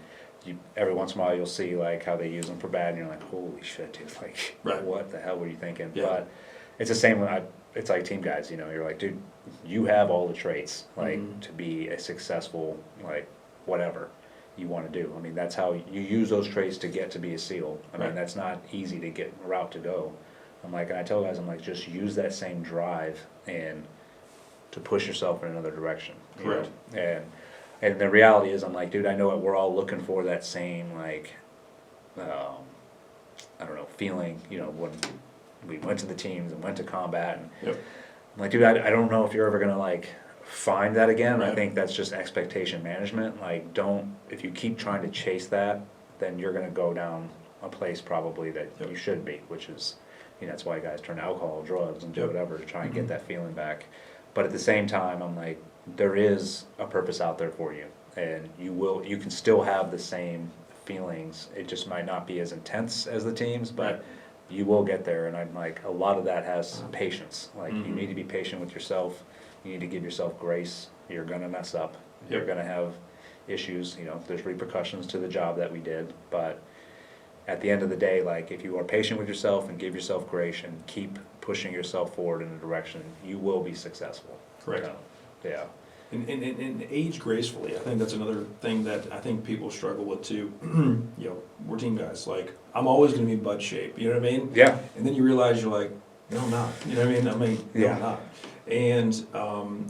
every once in a while you'll see, like, how they use them for bad, and you're like, holy shit, dude, like, Right. what the hell were you thinking? Yeah. But it's the same it's like team guys, you're like, dude, you have all the traits, like, Mhm. to be a successful, like, whatever you want to do. I mean, that's how you use those traits to get to be a SEAL. I mean, Right. that's not easy to get route to go. I'm like, and I tell guys, I'm like, just use that same drive and to push yourself in another direction. Correct. And the reality is, I'm like, dude, I know it, we're all looking for that same, like, I don't know, feeling, when we went to the teams and went to combat, and Yep. I'm like, dude, I don't know if you're ever gonna, like, find that again. I Right. think that's just expectation management. Like, if you keep trying to chase that, then you're gonna go down a place probably that Yep. you should be, which is, that's why guys turn to alcohol, drugs, and do Yep. whatever to try and get Mhm. that feeling back. But at the same time, I'm like, there is a purpose out there for you, and you can still have the same feelings. It just might not be as intense as the teams, but Right. you will get there. And I'm like, a lot of that has patience. Like, you Mhm. need to be patient with yourself. You need to give yourself grace. You're gonna mess up. You're Yep. gonna have issues. There's repercussions to the job that we did, but at the end of the day, like, if you are patient with yourself and give yourself grace and keep pushing yourself forward in a direction, you will be successful. Correct. Yeah. And age gracefully. I think that's another thing that I think people struggle with too. We're team guys. Like, I'm always going to be in bud shape. You know what I mean? Yeah. And then you realize you're like, no, I'm not. You know what I mean? No, Yeah. I'm not. And,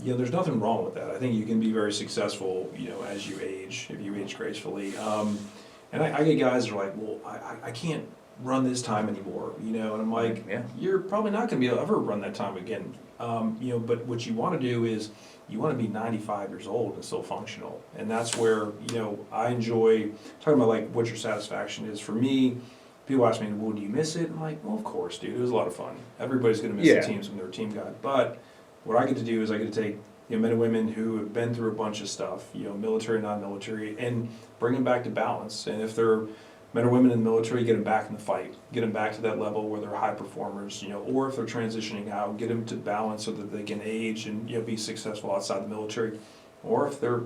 there's nothing wrong with that. I think you can be very successful, as you age, if you age gracefully. And I get guys that are like, well, I can't run this time anymore, and I'm like, Yeah. you're probably not gonna be able to ever run that time again. But what you wanna do is, you wanna be 95 years old and still functional. And that's where, I enjoy talking about like what your satisfaction is. For me, people ask me, well, do you miss it? I'm like, well, of course, dude, it was a lot of fun. Everybody's gonna miss Yeah. the teams when they're a team guy. But what I get to do is I get to take men and women who have been through a bunch of stuff, military, non-military, and bring them back to balance. And if they're men or women in the military, get them back in the fight, get them back to that level where they're high performers, or if they're transitioning out, get them to balance so that they can age and, be successful outside the military. Or if they're,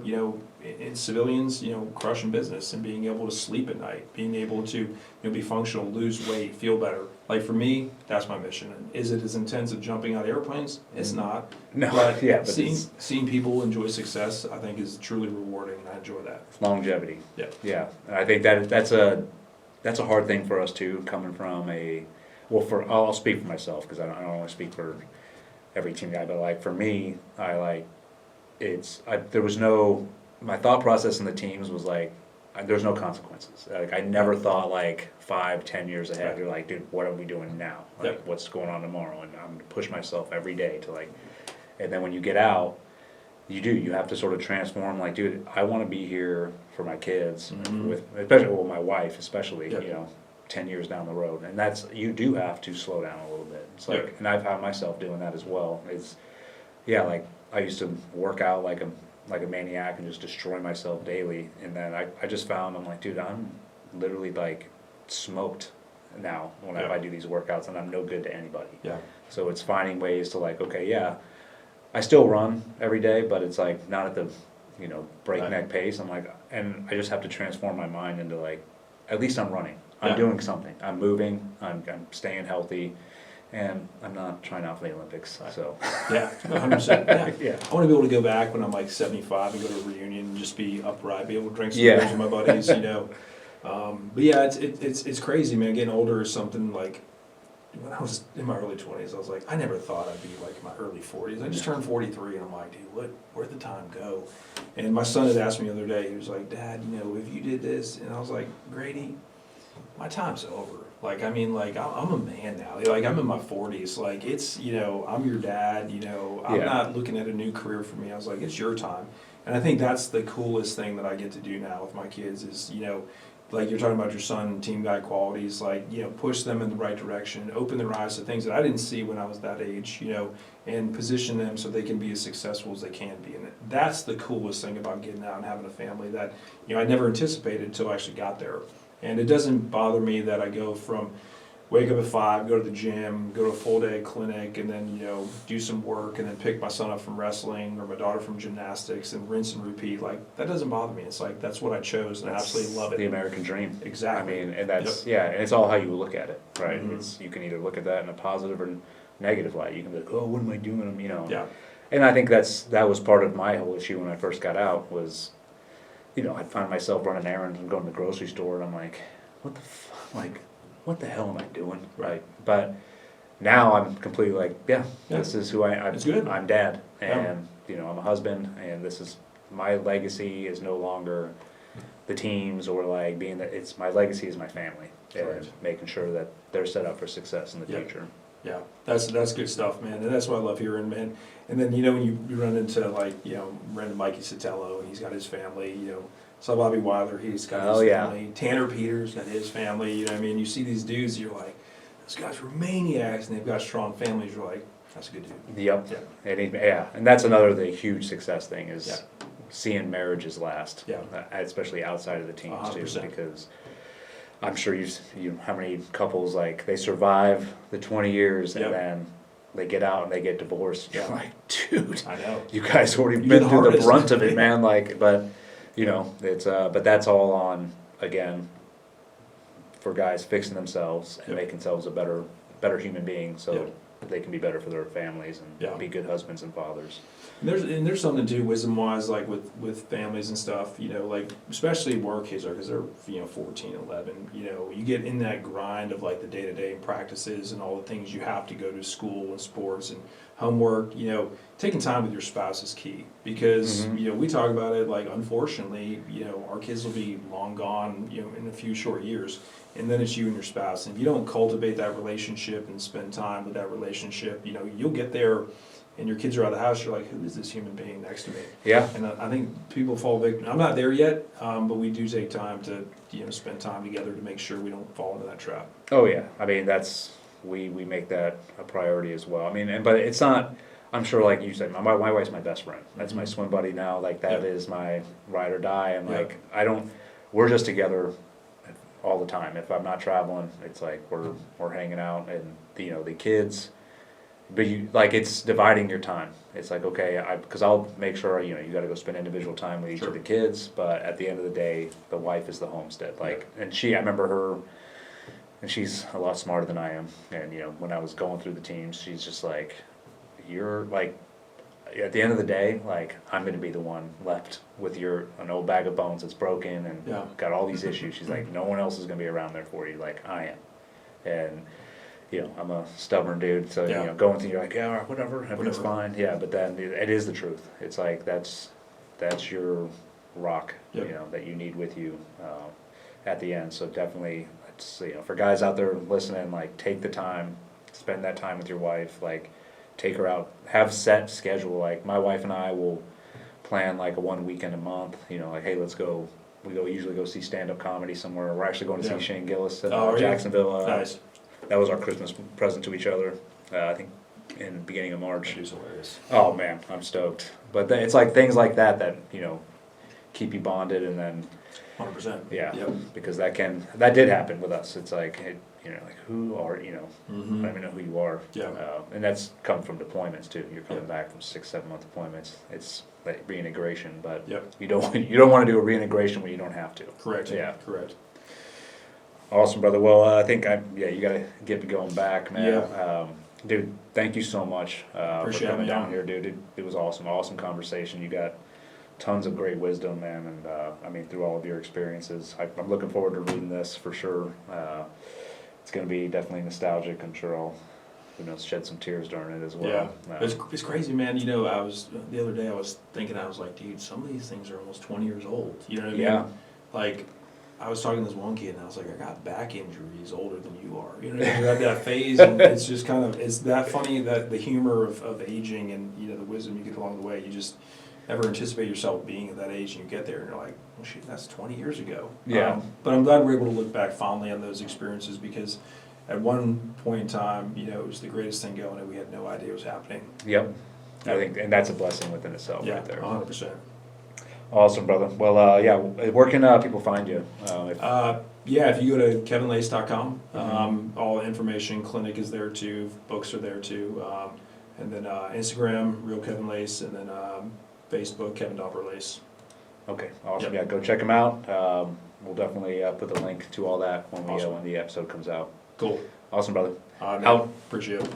in civilians, crushing business and being able to sleep at night, being able to, be functional, lose weight, feel better. Like for me, that's my mission. And is it as intense as jumping out of airplanes? It's not. No, But yeah, but seeing people enjoy success, I think, is truly rewarding, and I enjoy that. longevity. Yeah. Yeah, and I think that's a hard thing for us too, coming from I'll speak for myself, because I don't want to speak for every team guy, but like for me, my thought process in the teams was like, there's no consequences. Like I never thought like 5-10 years ahead. Right. You're like, dude, what are we doing now? Like Yep. what's going on tomorrow? And I'm gonna push myself every day to like, and then when you get out, you have to sort of transform. Like, dude, I want to be here for my kids, especially my wife, especially Yep. 10 years down the road, and you do have to slow down a little bit. It's like, Yep. and I've found myself doing that as well. Like I used to work out like a maniac and just destroy myself daily, and then I just found, I'm like, dude, I'm literally like smoked now when Yeah. I do these workouts, and I'm no good to anybody. Yeah. So it's finding ways to like, okay, yeah, I still run every day, but it's like not at the breakneck pace. I'm like, and I just have to transform my mind into like, at least I'm running, I'm Yeah. doing something, I'm moving, I'm staying healthy, and I'm not trying out for the Olympics. So Yeah, 100%. Yeah. yeah. I want to be able to go back when I'm like 75 and go to a reunion and just be upright, be able to drink some Yeah. beers with my buddies, But yeah, it's crazy, man. Getting older is something like, when I was in my early 20s, I was like, I never thought I'd be like in my early 40s. I just turned 43, and I'm like, dude, where'd the time go? And my son had asked me the other day, he was like, Dad, if you did this, and I was like, Grady, my time's over. Like, I mean, like, I'm a man now. Like, I'm in my 40s. Like, it's, I'm your dad, I'm Yeah. not looking at a new career for me. I was like, it's your time. And I think that's the coolest thing that I get to do now with my kids is, like you're talking about your son, team guy qualities, like, push them in the right direction, open their eyes to things that I didn't see when I was that age, and position them so they can be as successful as they can be. And that's the coolest thing about getting out and having a family that, I never anticipated until I actually got there. And it doesn't bother me that I go from wake up at 5, go to the gym, go to a full day clinic, and then, do some work, and then pick my son up from wrestling or my daughter from gymnastics and rinse and repeat. Like, that doesn't bother me. It's like, that's what I chose, and I absolutely love it. The American dream. Exactly. I mean, and that's, Yep. and it's all how you look at it, right? Mhm. You can either look at that in a positive or negative light. You can be like, oh, what am I doing? Yeah. And I think that was part of my whole issue when I first got out was, I'd find myself running errands and going to the grocery store, and I'm like, what the hell am I doing? Right. But now I'm completely like, yeah. This is who I'm. It's good. I'm dad, and I'm a husband, and this is my legacy is no longer the teams or like it's my legacy is my family, Correct. and making sure that they're set up for success in the Yep. future. Yeah, that's good stuff, man, and that's what I love hearing, man. And then when you run into like run Mikey Sotelo, and he's got his family, so Bobby Weiler, he's got his family. Tanner Peters got his family. You know what I mean? You see these dudes, you're like, those guys were maniacs, and they've got strong families. You're like, that's a good dude. Yep. Yeah. And that's the huge success thing is Yeah. seeing marriages last. Yeah. Especially outside of the teams 100%. too, because I'm sure how many couples like they survive the 20 years Yep. and then they get out and they get divorced. Yeah. You're like, dude, I know. you guys already You been the through the hardest. brunt of it, man. Like, but it's but that's all on again for guys fixing themselves and Yep. making themselves a better human being, so Yep. they can be better for their families and Yeah. be good husbands and fathers. And there's something too, wisdom wise, like with families and stuff, like especially where our kids are, because they're 14, 11. You get in that grind of like the day to day practices and all the things you have to go to school and sports and homework, taking time with your spouse is key because, Mhm. we talk about it like, unfortunately, our kids will be long gone, in a few short years. And then it's you and your spouse. And if you don't cultivate that relationship and spend time with that relationship, you'll get there and your kids are out of the house, you're like, who is this human being next to me? Yeah. And I think people fall victim. I'm not there yet, but we do take time to, spend time together to make sure we don't fall into that trap. Oh yeah, I mean we make that a priority as well. I mean, but it's not. I'm sure, like you said, my wife's my best friend. That's my swim buddy now. Like that Yeah. is my ride or die. And Yeah. like we're just together all the time. If I'm not traveling, it's like we're hanging out, and the kids. But it's dividing your time. It's like, okay, because I'll make sure, you got to go spend individual time with each Sure. of the kids, but at the end of the day, the wife is the homestead. And I remember her, and she's a lot smarter than I am. And, when I was going through the teams, she's just like, you're like, at the end of the day, like, I'm going to be the one left with an old bag of bones that's broken and Yeah. got all these issues. She's like, no one else is going to be around there for you like I am. And, I'm a stubborn dude, so, Yeah. going through, you're like, yeah, all right, whatever, everything's Whatever. fine. Yeah, but then it is the truth. It's like, that's your rock, Yep. that you need with you at the end. So definitely, it's, for guys out there listening, like, take the time, spend that time with your wife, like, take her out, have set schedule. Like, my wife and I will plan like a 1 weekend a month, like, hey, let's go. We usually go see stand-up comedy somewhere. We're actually going to Yeah. see Shane Gillis in Oh, are you? Jacksonville. Nice. That was our Christmas present to each other, I think in the beginning of March. She's hilarious. Oh man, I'm stoked. But it's like things like that keep you bonded, and then 100%. yeah, Yep. because that did happen with us. It's like, like, who are I Mhm. don't even know who you are. Yeah. And that's come from deployments too. You're coming Yeah. back from 6-7 month deployments. It's like reintegration, but Yep. you don't want to do a reintegration when you don't have to. Correct. Yeah. Correct. Awesome, brother. Well, I think you got to get me going back, man. Yeah. Dude, thank you so much for Appreciate coming it, down yeah. here, dude. It was awesome. Awesome conversation. You got tons of great wisdom, man, and through all of your experiences. I'm looking forward to reading this for sure. It's going to be definitely nostalgic. I'm sure I'll, shed some tears during it as well. Yeah. It's crazy, man. The other day I was thinking, I was like, dude, some of these things are almost 20 years old. You know what I mean? Yeah. Like, I was talking to this one kid and I was like, I got back injuries older than you are. You're at that phase, and it's just it's that funny, that the humor of aging and, the wisdom you get along the way. You just never anticipate yourself being at that age, and you get there and you're like, well, shoot, that's 20 years ago. Yeah. But I'm glad we're able to look back fondly on those experiences, because at one point in time, it was the greatest thing going and we had no idea it was happening. Yep. I think, and that's a blessing within itself Yeah, right there. 100%. Awesome, brother. Well, yeah, where can people find you? Yeah, if you go to kevinlacz.com, Mm-hmm. all the information, clinic is there too, books are there too, and then Instagram, Real Kevin Lacz, and then Facebook, Kevin Lace. Okay, awesome. Yep. Yeah, go check them out. We'll definitely put the link to all that when Awesome. when the episode comes out. Cool. Awesome, brother. Man, Out. appreciate it.